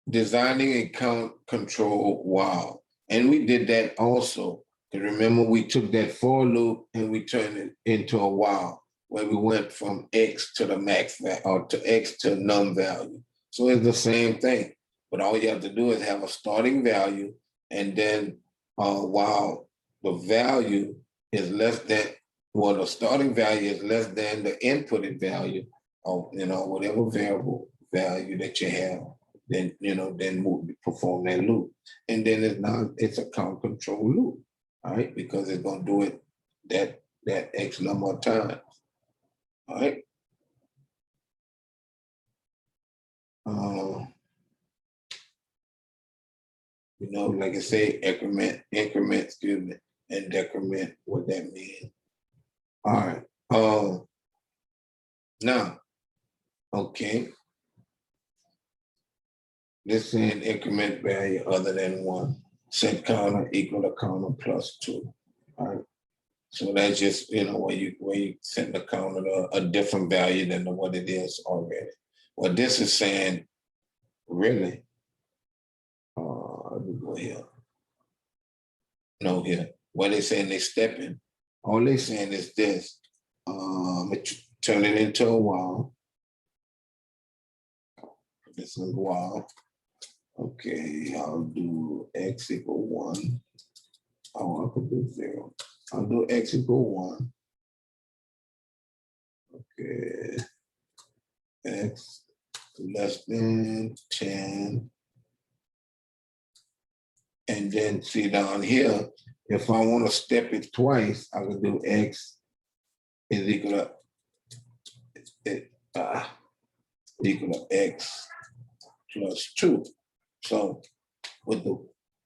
Speaker 2: Designing a count control while. And we did that also. And remember, we took that for loop and we turned it into a while, where we went from X to the max value or to X to num value. So it's the same thing. But all you have to do is have a starting value, and then while the value is less than, well, the starting value is less than the inputted value of, you know, whatever variable value that you have, then, you know, then perform that loop. And then it's a count control loop, all right? Because it's gonna do it that X number of times, all right? You know, like I say, increment, excuse me, and decrement, what that means. All right, now, okay. This saying increment value other than 1. Set counter equal to counter plus 2. All right. So that's just, you know, where you set the counter to a different value than what it is already. Well, this is saying, really, let me go here. No, here. What they saying they stepping. All they saying is this. Turn it into a while. This is a while. Okay, I'll do X equal 1. Oh, I could do 0. I'll do X equal 1. Okay. X less than 10. And then see down here, if I want to step it twice, I could do X is equal to X plus 2. So with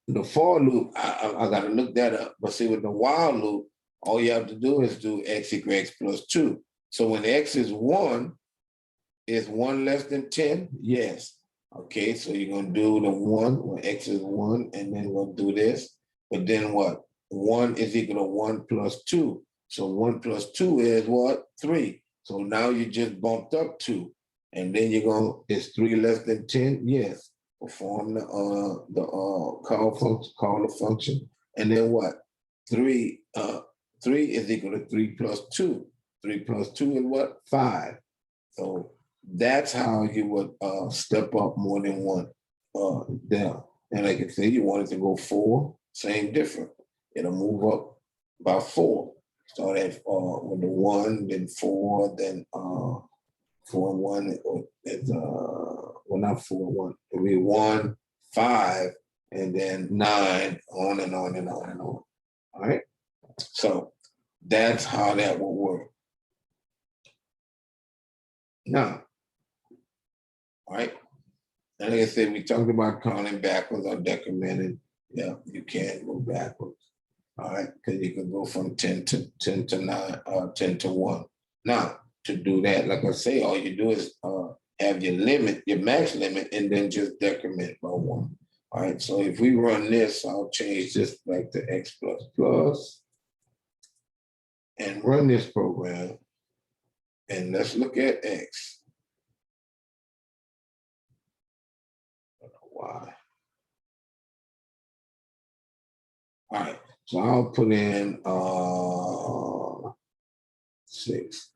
Speaker 2: the for loop, I got to look that up. But see, with the while loop, all you have to do is do X equals X plus 2. So when X is 1 less than 10? Yes. Okay, so you're going to do the 1 when X is 1, and then we'll do this. But then what? 1 is equal to 1 plus 2. So 1 plus 2 is what? 3. So now you just bumped up 2. And then you're going, is 3 less than 10? Yes. Perform the call the function. And then what? 3 is equal to 3 plus 2. 3 plus 2 is what? 5. So that's how you would step up more than one down. And like I said, you wanted to go 4, same difference. It'll move up by 4. Start at with the 1, then 4, then 4 and 1. It's well, not 4 and 1. It'll be 1, 5, and then 9, on and on and on and on. All right. So that's how that will work. Now, All right. And like I said, we talked about counting backwards or decrementing. Yeah, you can go backwards. All right, because you can go from 10 to 9, 10 to 1. Now, to do that, like I say, all you do is have your limit, your max limit, and then just decrement by 1. All right, so if we run this, I'll change this back to X plus plus and run this program. And let's look at X. Y. All right, so I'll put in 6.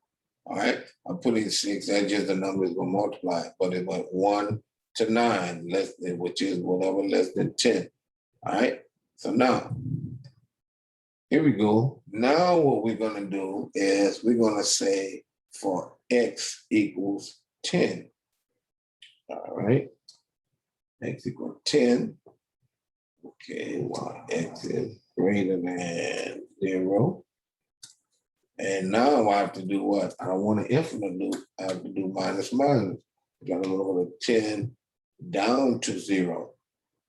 Speaker 2: All right, I put in 6. That's just the numbers will multiply, but it went 1 to 9, less than, which is whatever less than 10. All right, so now here we go. Now what we're gonna do is we're gonna say for X equals 10. All right, X equals 10. Okay, while X is greater than 0. And now I have to do what? I don't want an infinite loop. I have to do minus minus. I gotta go to 10 down to 0. All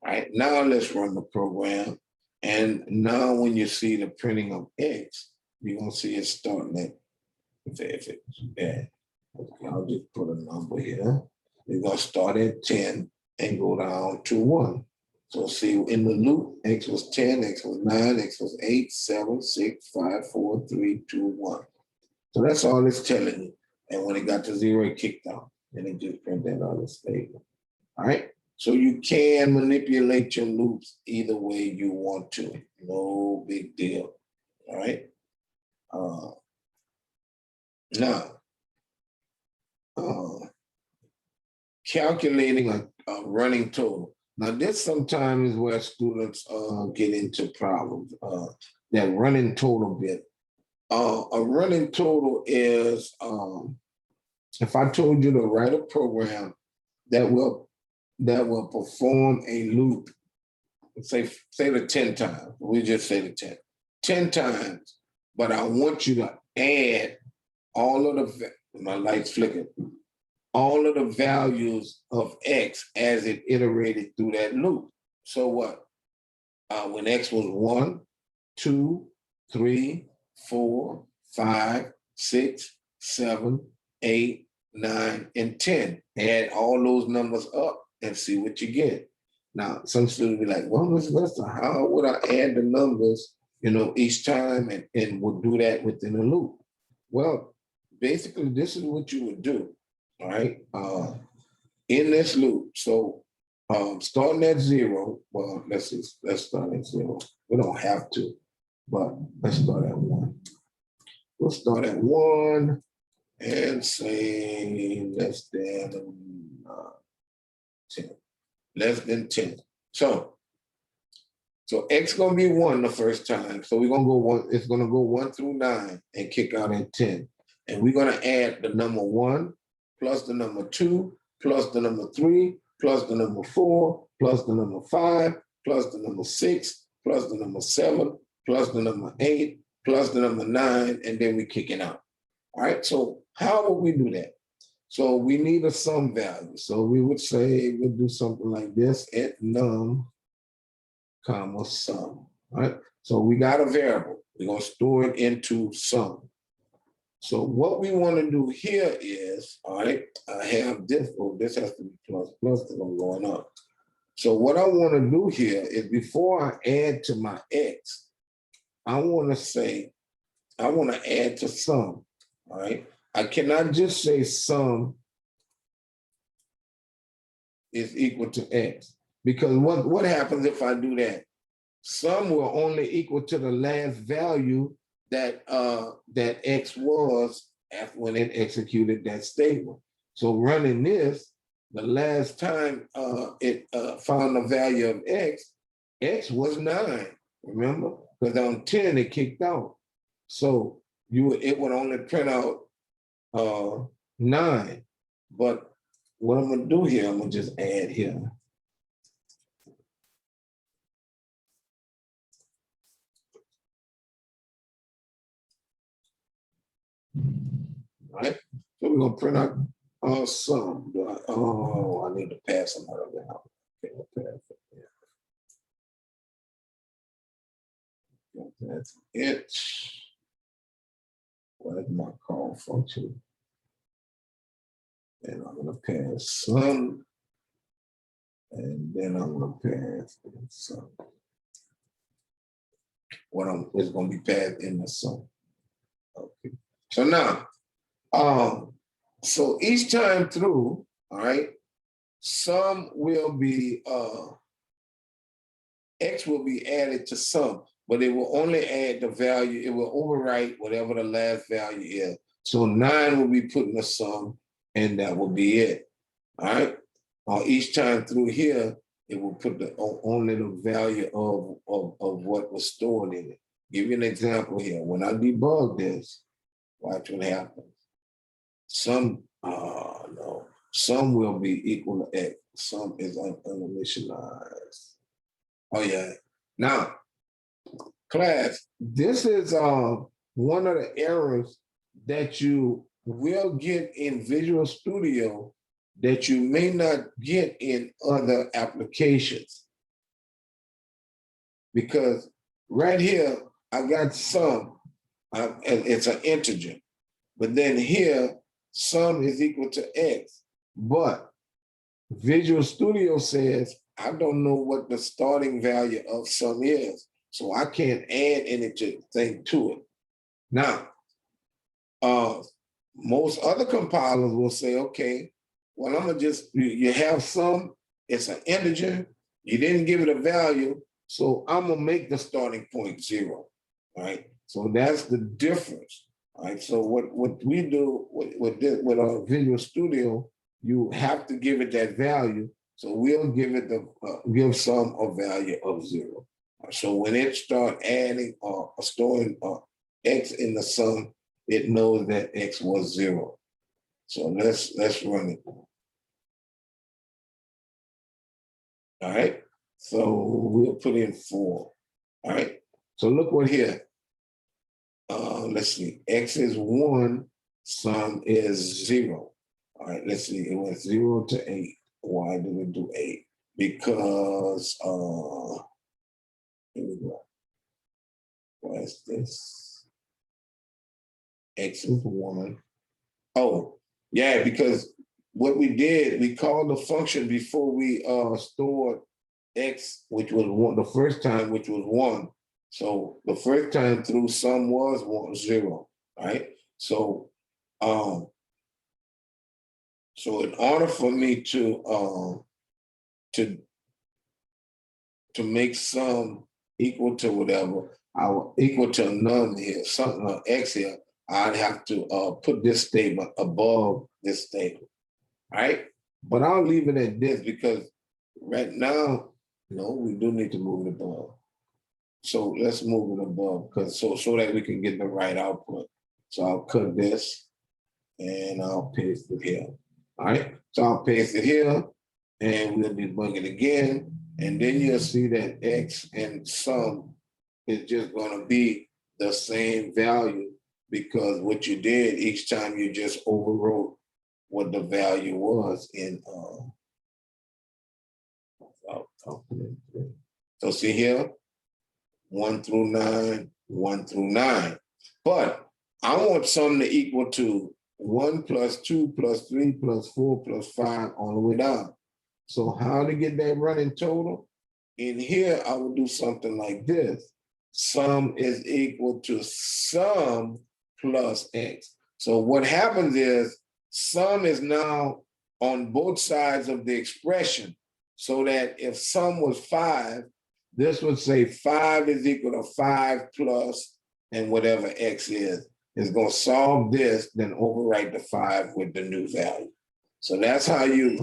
Speaker 2: right, now let's run the program. And now when you see the printing of X, you're gonna see it starting at, if it's, yeah. Okay, I'll just put a number here. It's gonna start at 10 and go down to 1. So see in the loop, X was 10, X was 9, X was 8, 7, 6, 5, 4, 3, 2, 1. So that's all it's telling you. And when it got to 0, it kicked out. And it just print that other statement. All right. So you can manipulate your loops either way you want to. No big deal. All right. Now, calculating a running total. Now, this sometimes is where students get into problems. That running total bit. A running total is if I told you to write a program that will perform a loop, say the 10 times. We just say the 10. 10 times, but I want you to add all of the, my lights flickered, all of the values of X as it iterated through that loop. So what? When X was 1, 2, 3, 4, 5, 6, 7, 8, 9, and 10. Add all those numbers up and see what you get. Now, some students be like, well, Lester, how would I add the numbers, each time and would do that within a loop? Well, basically, this is what you would do, all right? In this loop, so starting at 0, well, let's start at 0. We don't have to, but let's start at 1. We'll start at 1 and say less than 10. Less than 10. So X gonna be 1 the first time. So we're gonna go 1, it's gonna go 1 through 9 and kick out at 10. And we're gonna add the number 1 plus the number 2 plus the number 3 plus the number 4 plus the number 5 plus the number 6 plus the number 7 plus the number 8 plus the number 9, and then we kick it out. All right, so how would we do that? So we need a sum value. So we would say we'll do something like this at num, comma, sum. All right. So we got a variable. We're going to store it into sum. So what we want to do here is, all right, I have this. Oh, this has to be plus plus because I'm going up. So what I want to do here is before I add to my X, I want to say, I want to add to sum. All right. I cannot just say sum is equal to X, because what happens if I do that? Sum will only equal to the last value that that X was after when it executed that statement. So running this, the last time it found the value of X was 9. Remember, because on 10 it kicked out. So it would only print out 9. But what I'm gonna do here, I'm gonna just add here. All right, so we're gonna print out Some, oh, I need to pass another down. Okay, I'll pass it. Yeah. That's it. Where's my call function? And I'm gonna pass some, and then I'm gonna pass some. It's gonna be passed in the sum. Okay. So now, so each time through, all right, some will be X will be added to some, but it will only add the value, it will overwrite whatever the last value is. So 9 will be put in the sum, and that will be it. All right. Each time through here, it will put only the value of what was stored in it. Give you an example here. When I debug this, watch what happens. Some will be equal to X. Some is uninitialized. Oh yeah. Now, class, this is one of the errors that you will get in Visual Studio that you may not get in other applications. Because right here, I got some, and it's an integer. But then here, sum is equal to X. But Visual Studio says, I don't know what the starting value of sum is, so I can't add anything to it. Now, most other compilers will say, okay, well, I'm gonna just, you have some, it's an integer, you didn't give it a value, so I'm gonna make the starting point 0, right? So that's the difference, right? So what we do with our Visual Studio, you have to give it that value. So we'll give it give some a value of 0. So when it start adding or storing X in the sum, it knows that X was 0. So let's run it. All right. So we'll put in 4. All right. So look what here. Let's see. X is 1. Sum is 0. All right. Let's see. It went 0 to 8. Why did it do 8? Because here we go. What is this? X is 1. Oh, yeah, because what we did, we called the function before we stored X, which was 1 the first time, which was 1. So the first time through sum was 1, 0, right? So so in order for me to make sum equal to whatever, equal to none here, something X here, I'd have to put this statement above this statement, right? But I'll leave it at this because right now, no, we do need to move it above. So let's move it above because so that we can get the right output. So I'll cut this and I'll paste it here. All right. So I'll paste it here and we'll debug it again. And then you'll see that X and sum is just going to be the same value because what you did each time you just overwrote what the value was in so see here 1 through 9, 1 through 9. But I want sum to equal to 1 plus 2 plus 3 plus 4 plus 5 all the way down. So how to get that running total? In here, I will do something like this. Sum is equal to sum plus X. So what happens is sum is now on both sides of the expression so that if sum was 5, this would say 5 is equal to 5 plus and whatever X is. It's going to solve this, then overwrite the 5 with the new value. So that's how you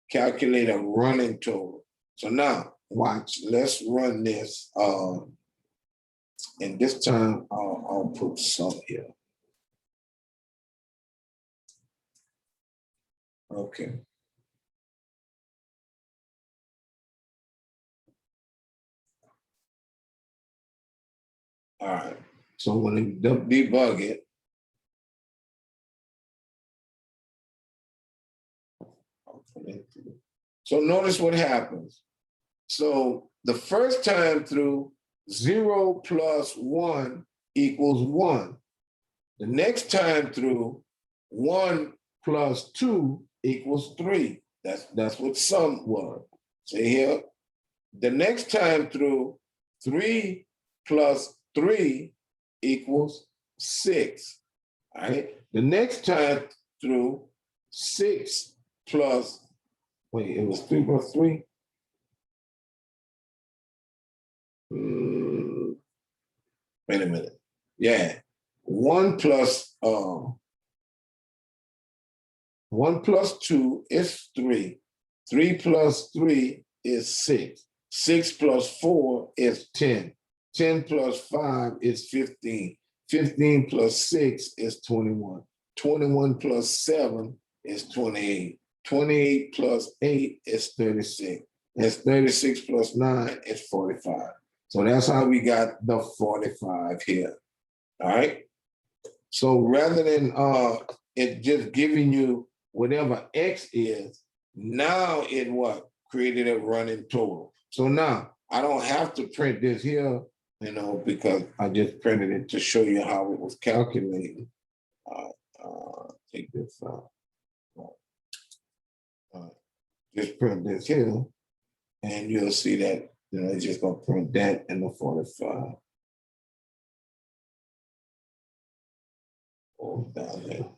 Speaker 2: calculate a running total. So now, watch, let's run this. And this time, I'll put sum here. Okay. All right. So when you debug it, So notice what happens. So the first time through, 0 plus 1 equals 1. The next time through, 1 plus 2 equals 3. That's what sum was. See here? The next time through, 3 plus 3 equals 6. All right. The next time through, 6 plus, wait, it was 3 plus 3? Wait a minute. Yeah. 1 plus 2 is 3. 3 plus 3 is 6. 6 plus 4 is 10. 10 plus 5 is 15. 15 plus 6 is 21. 21 plus 7 is 28. 28 plus 8 is 36. That's 36 plus 9 is 45. So that's how we got the 45 here. All right. So rather than it just giving you whatever X is, now it what? Created a running total. So now I don't have to print this here, because I just printed it to show you how it was calculated. Take this out. Just print this here, and you'll see that it's just gonna print that and the 45. Down there.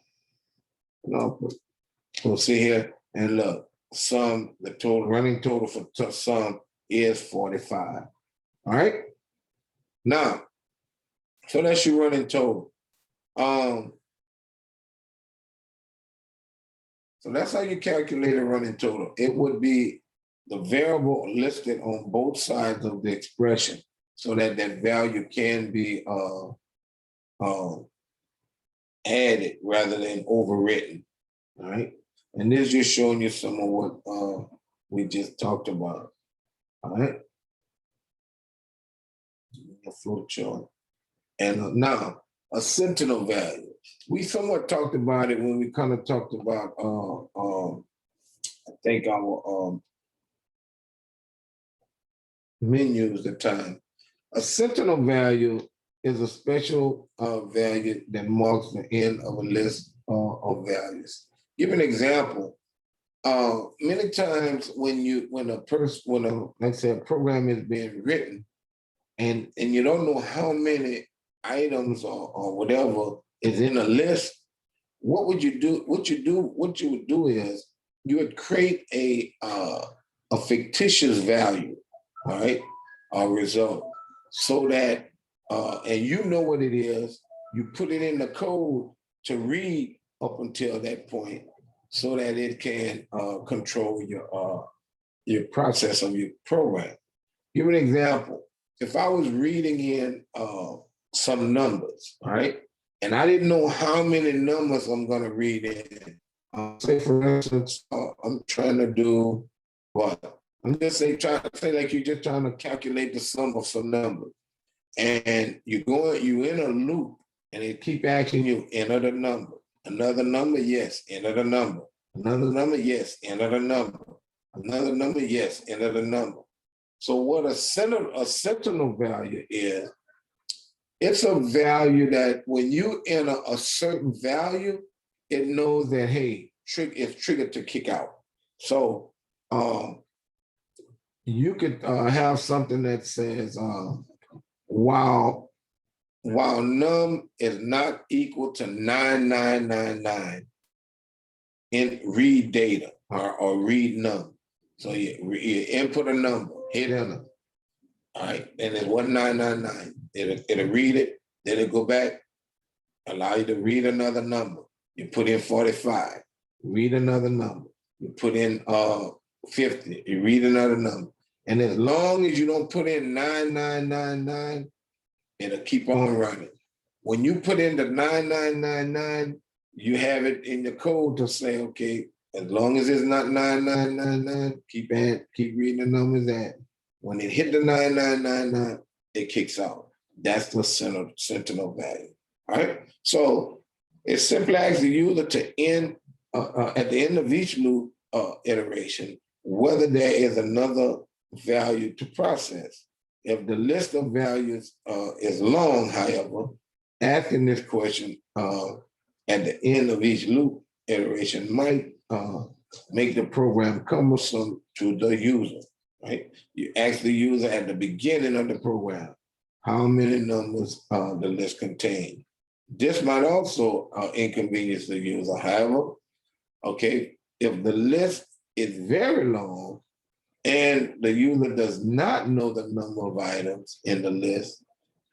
Speaker 2: No, we'll see here and look. The total running total for sum is 45. All right. Now, so that's your running total. So that's how you calculate a running total. It would be the variable listed on both sides of the expression so that that value can be added rather than overwritten. All right. And this is just showing you some of what we just talked about. All right. A flow chart. And now a sentinel value. We somewhat talked about it when we kind of talked about I think our menus at the time. A sentinel value is a special value that marks the end of a list of values. Give an example. Many times when let's say a program is being written, and you don't know how many items or whatever is in a list, what would you do? What you would do is you would create a fictitious value, all right, a result, so that and you know what it is. You put it in the code to read up until that point, so that it can control your process of your program. Give an example. If I was reading in some numbers, right, and I didn't know how many numbers I'm going to read in. Say, for instance, I'm trying to do what? I'm just trying to say like you're just trying to calculate the sum of some numbers, and you in a loop, and it keep asking you enter the number, another number, yes, enter the number, another number, yes, enter the number, another number, yes, enter the number. So what a sentinel value is, it's a value that when you enter a certain value, it knows that, hey, it's triggered to kick out. So you could have something that says, while num is not equal to 9999 in read data or read num. So you input a number, hit enter. All right, and it's 1999. It'll read it, then it'll go back, allow you to read another number. You put in 45, read another number. You put in 50, you read another number. And as long as you don't put in 9999, it'll keep on running. When you put in the 9999, you have it in the code to say, okay, as long as it's not 9999, keep reading the numbers at. When it hit the 9999, it kicks out. That's the sentinel value. All right. So it simply asks the user to end at the end of each loop, iteration, whether there is another value to process. If the list of values is long, however, asking this question at the end of each loop iteration might make the program cumbersome to the user, right? You ask the user at the beginning of the program, how many numbers the list contains. This might also inconvenience the user. However, okay, if the list is very long and the user does not know the number of items in the list,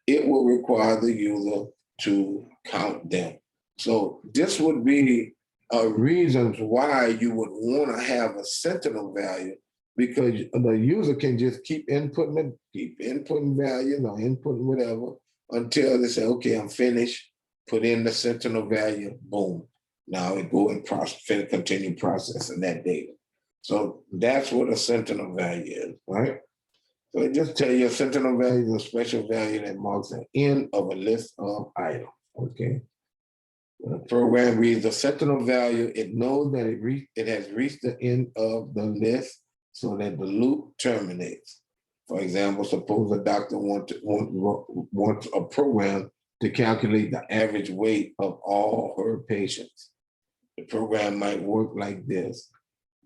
Speaker 2: it will require the user to count them. So this would be reasons why you would want to have a sentinel value, because the user can just keep inputting values or inputting whatever until they say, okay, I'm finished, put in the sentinel value, boom. Now it go and continue processing that data. So that's what a sentinel value is, right? So it just tell you a sentinel value is a special value that marks the end of a list of items, okay? When a program reads the sentinel value, it knows that it has reached the end of the list so that the loop terminates. For example, suppose a doctor wants a program to calculate the average weight of all her patients. The program might work like this.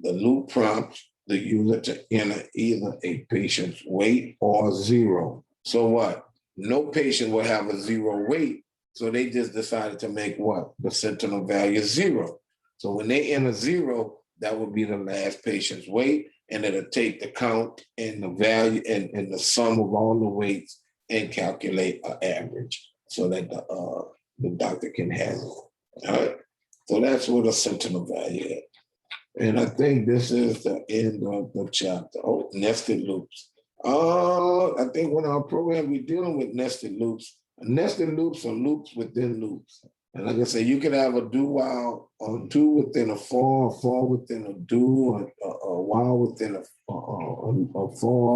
Speaker 2: The loop prompts the user to enter either a patient's weight or zero. So what? No patient will have a zero weight. So they just decided to make what? The sentinel value zero. So when they enter zero, that would be the last patient's weight, and it'll take the count and the value and the sum of all the weights and calculate an average so that the doctor can handle it. All right. So that's what a sentinel value is. And I think this is the end of the chapter. Oh, nested loops. I think when our program, we're dealing with nested loops. Nested loops are loops within loops. And like I say, you can have a do while, or do within a for within a do, a while within a for, a for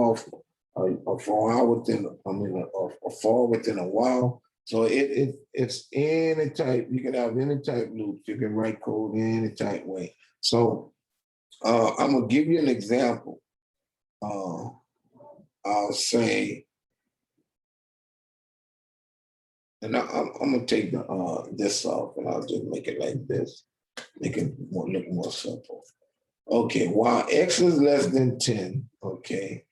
Speaker 2: while within, a for within a while. So it's any type, you can have any type loops. You can write code in any type way. So I'm gonna give you an example. I'll say, and I'm gonna take this off, and I'll just make it like this, make it look more simple. Okay, while x is less than 10, okay.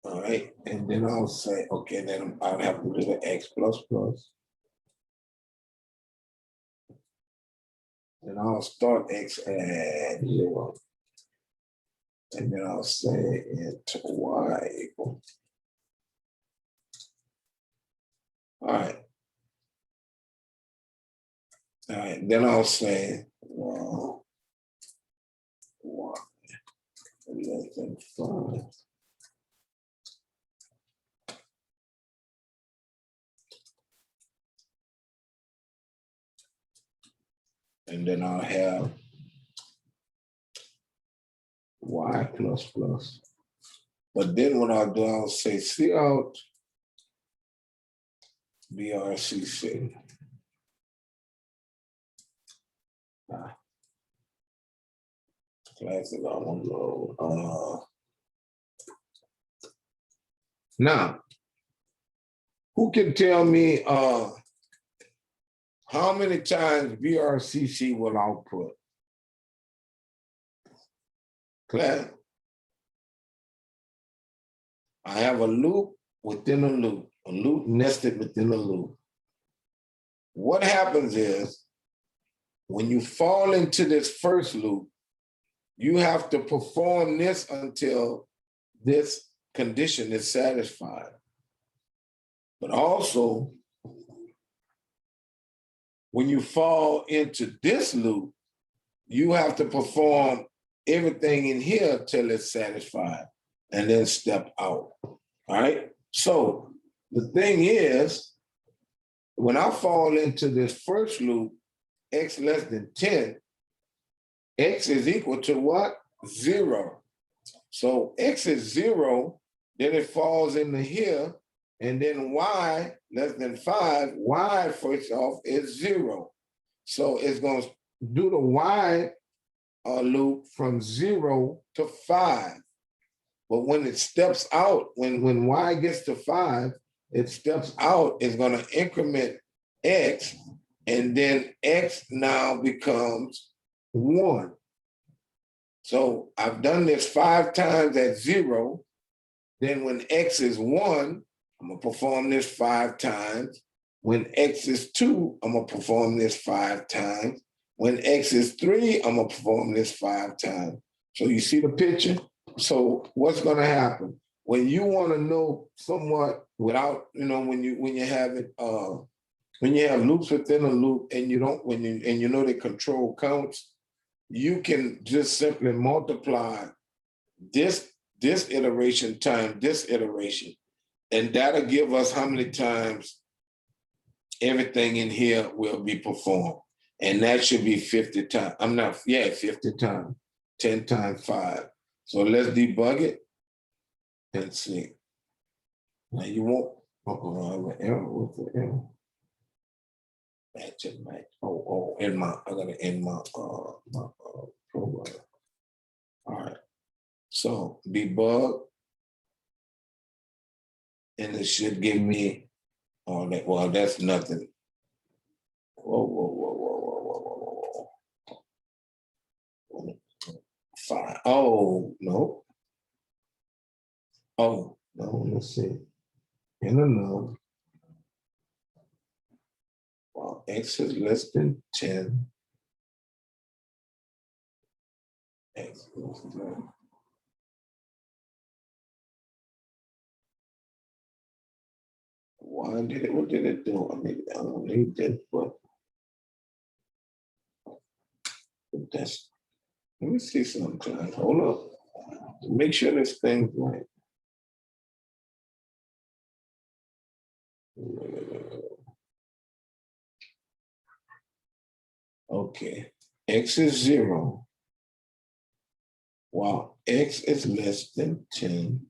Speaker 2: All right, and then I'll say, okay, then I'll have to do the x plus plus. And I'll start x at 0. And then I'll say into y equal. All right. All right, then I'll say, well, y less than 5. And then I'll have y plus plus. But then what I'll do, I'll say C out BRCC. Classes I want to load. Now, who can tell me how many times BRCC will output? Class? I have a loop within a loop nested within a loop. What happens is, when you fall into this first loop, you have to perform this until this condition is satisfied. But also, when you fall into this loop, you have to perform everything in here till it's satisfied and then step out, all right? So the thing is, when I fall into this first loop, x less than 10, x is equal to what? 0. So x is 0, then it falls into here, and then y less than 5, y first off is 0. So it's going to do the y loop from 0 to 5. But when it steps out, when y gets to 5, it steps out, it's going to increment x, and then x now becomes 1. So I've done this 5 times at 0. Then when x is 1, I'm going to perform this 5 times. When x is 2, I'm going to perform this 5 times. When x is 3, I'm going to perform this 5 times. So you see the picture? So what's going to happen? When you want to know somewhat without, when you have it, when you have loops within a loop and you know the control counts, you can just simply multiply this iteration times this iteration, and that'll give us how many times everything in here will be performed. And that should be 50 times. 50 times, 10 times 5. So let's debug it and see. Now you won't, I have an error with the error. Match it, match. I gotta end my program. All right. So debug, and it should give me all that. Well, that's nothing. Whoa. 5. Oh, no. Oh, no, let's see. In another. Well, x is less than 10. X less than. What did it do? I don't need this, but that's, let me see something. Hold up. Make sure this thing's right. Okay, x is 0. While x is less than 10,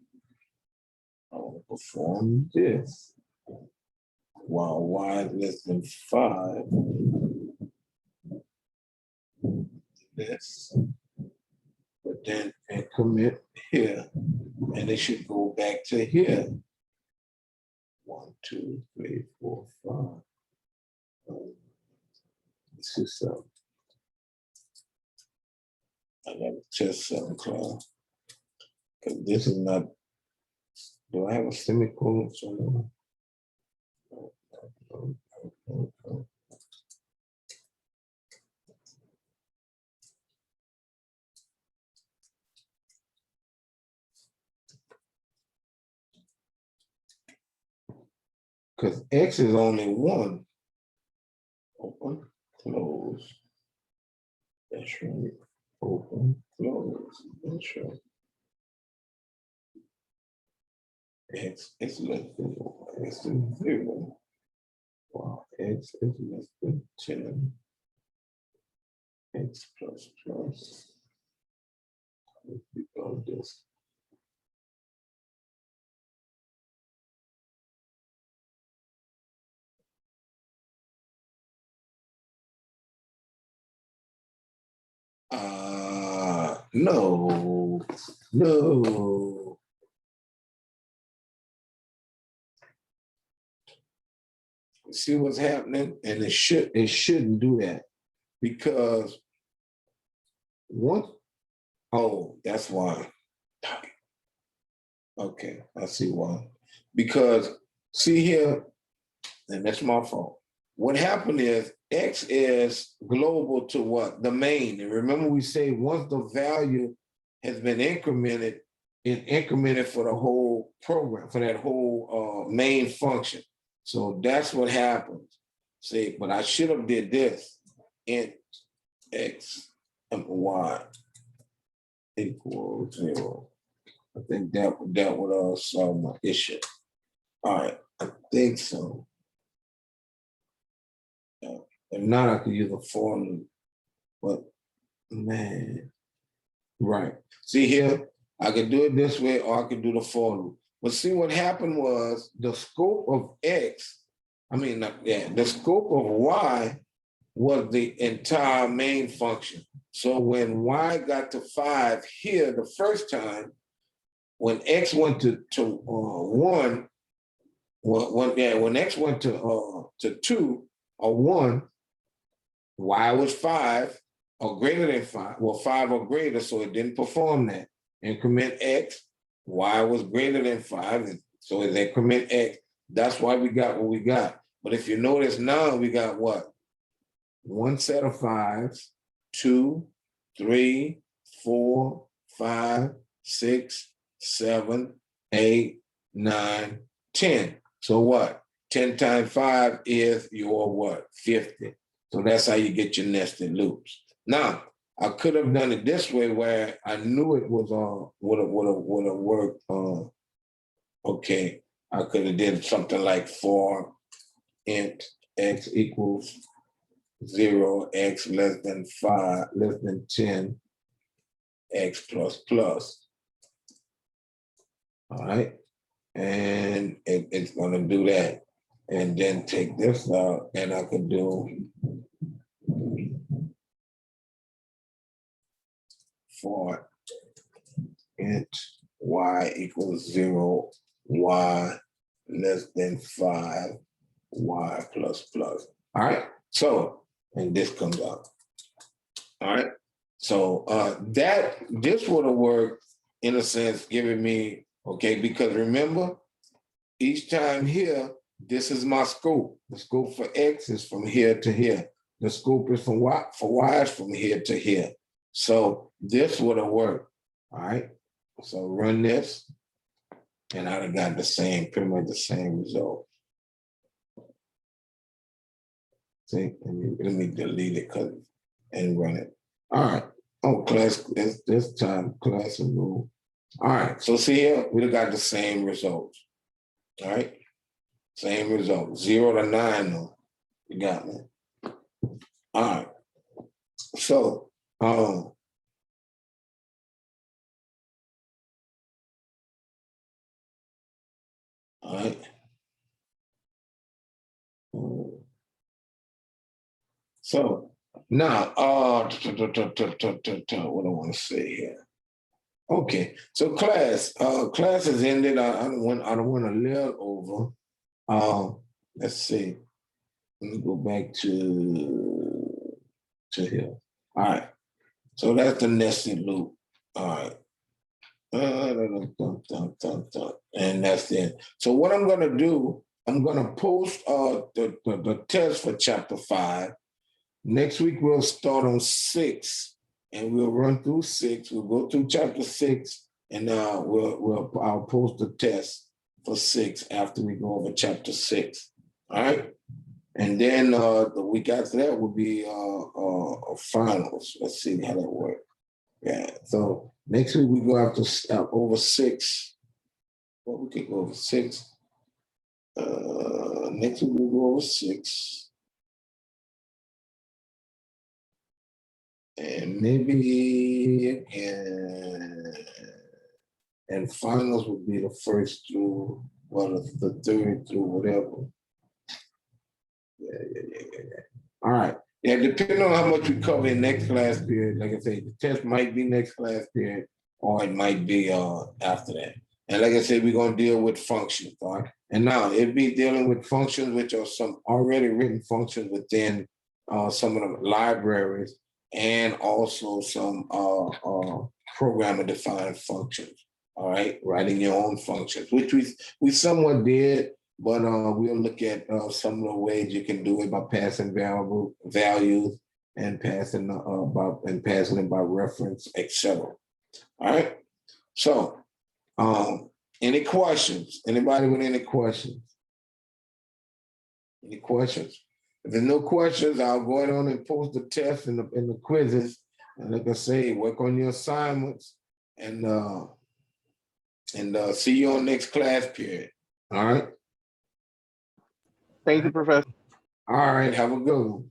Speaker 2: I will perform this. While y is less than 5, this. But then increment here, and it should go back to here. 1, 2, 3, 4, 5. This is something. I gotta test something, Claude. Because this is not. Do I have a semicolon somewhere? Because x is only 1. Open, close. That's right. Open, close. That's right. X is less than 0. Wow, x is less than 10. X plus plus. Let's debug this. No. See what's happening? And it shouldn't do that, because once, oh, that's why. Okay, I see why. Because see here, and that's my fault. What happened is x is global to what? The main. And remember we say once the value has been incremented, it incremented for the whole program, for that whole main function. So that's what happens. See, but I should have did this. Int x and y equals 0. I think that would solve my issue. All right, I think so. If not, I could use a for loop. But man, right. See here, I could do it this way, or I could do the for loop. But see, what happened was the scope of x, the scope of y was the entire main function. So when y got to 5 here the first time, when x went to 1, when x went to 2 or 1, y was 5 or greater than 5, well, 5 or greater, so it didn't perform that. Increment x, y was greater than 5, so it's increment x. That's why we got what we got. But if you notice now, we got what? One set of 5s, 2, 3, 4, 5, 6, 7, 8, 9, 10. So what? 10 times 5 is your what? 50. So that's how you get your nested loops. Now, I could have done it this way where I knew it was would have worked. Okay, I could have did something like for int x equals 0, x less than 5, less than 10, x plus plus. All right, and it's going to do that. And then take this out, and I could do for int y equals 0, y less than 5, y plus plus. All right, so, and this comes out. All right, so this would have worked in a sense, giving me, okay, because remember, each time here, this is my scope. The scope for x is from here to here. The scope is from y, for y is from here to here. So this would have worked. All right, so run this, and I'd have got the same, pretty much the same result. See, let me delete it and run it. All right. Oh, class, this time class and rule. All right, so see here, we got the same results. All right, same result, 0 to 9 though. You got me. All right, so all right. So now, what I want to say here. Okay, so class is ended. I don't want to live over. Let's see. Let me go back to here. All right. So that's the nested loop. All right. And that's it. So what I'm going to do, I'm going to post the test for chapter 5. Next week, we'll start on 6, and we'll run through 6. We'll go through chapter 6, and I'll post the test for 6 after we go over chapter 6. All right. And then the week after that will be finals. Let's see how that works. Yeah. So next week we go after over 6. Well, we could go over 6. Next week we go over 6. And maybe again. And finals would be the first through, well, the third through whatever. Yeah. All right. Yeah, depending on how much we cover in next class period, like I say, the test might be next class period, or it might be after that. And like I said, we're gonna deal with functions, all right? And now it'd be dealing with functions, which are some already written functions within some of the libraries, and also some programmer defined functions. All right, writing your own functions, which we somewhat did. But we'll look at some of the ways you can do it by passing variable values and passing it by reference, etc. All right. So, any questions? Anybody with any questions? Any questions? If there's no questions, I'll go on and post the test and the quizzes, and like I say, work on your assignments, and see you on next class period. All right.
Speaker 1: Thank you, Professor.
Speaker 2: All right, have a good one.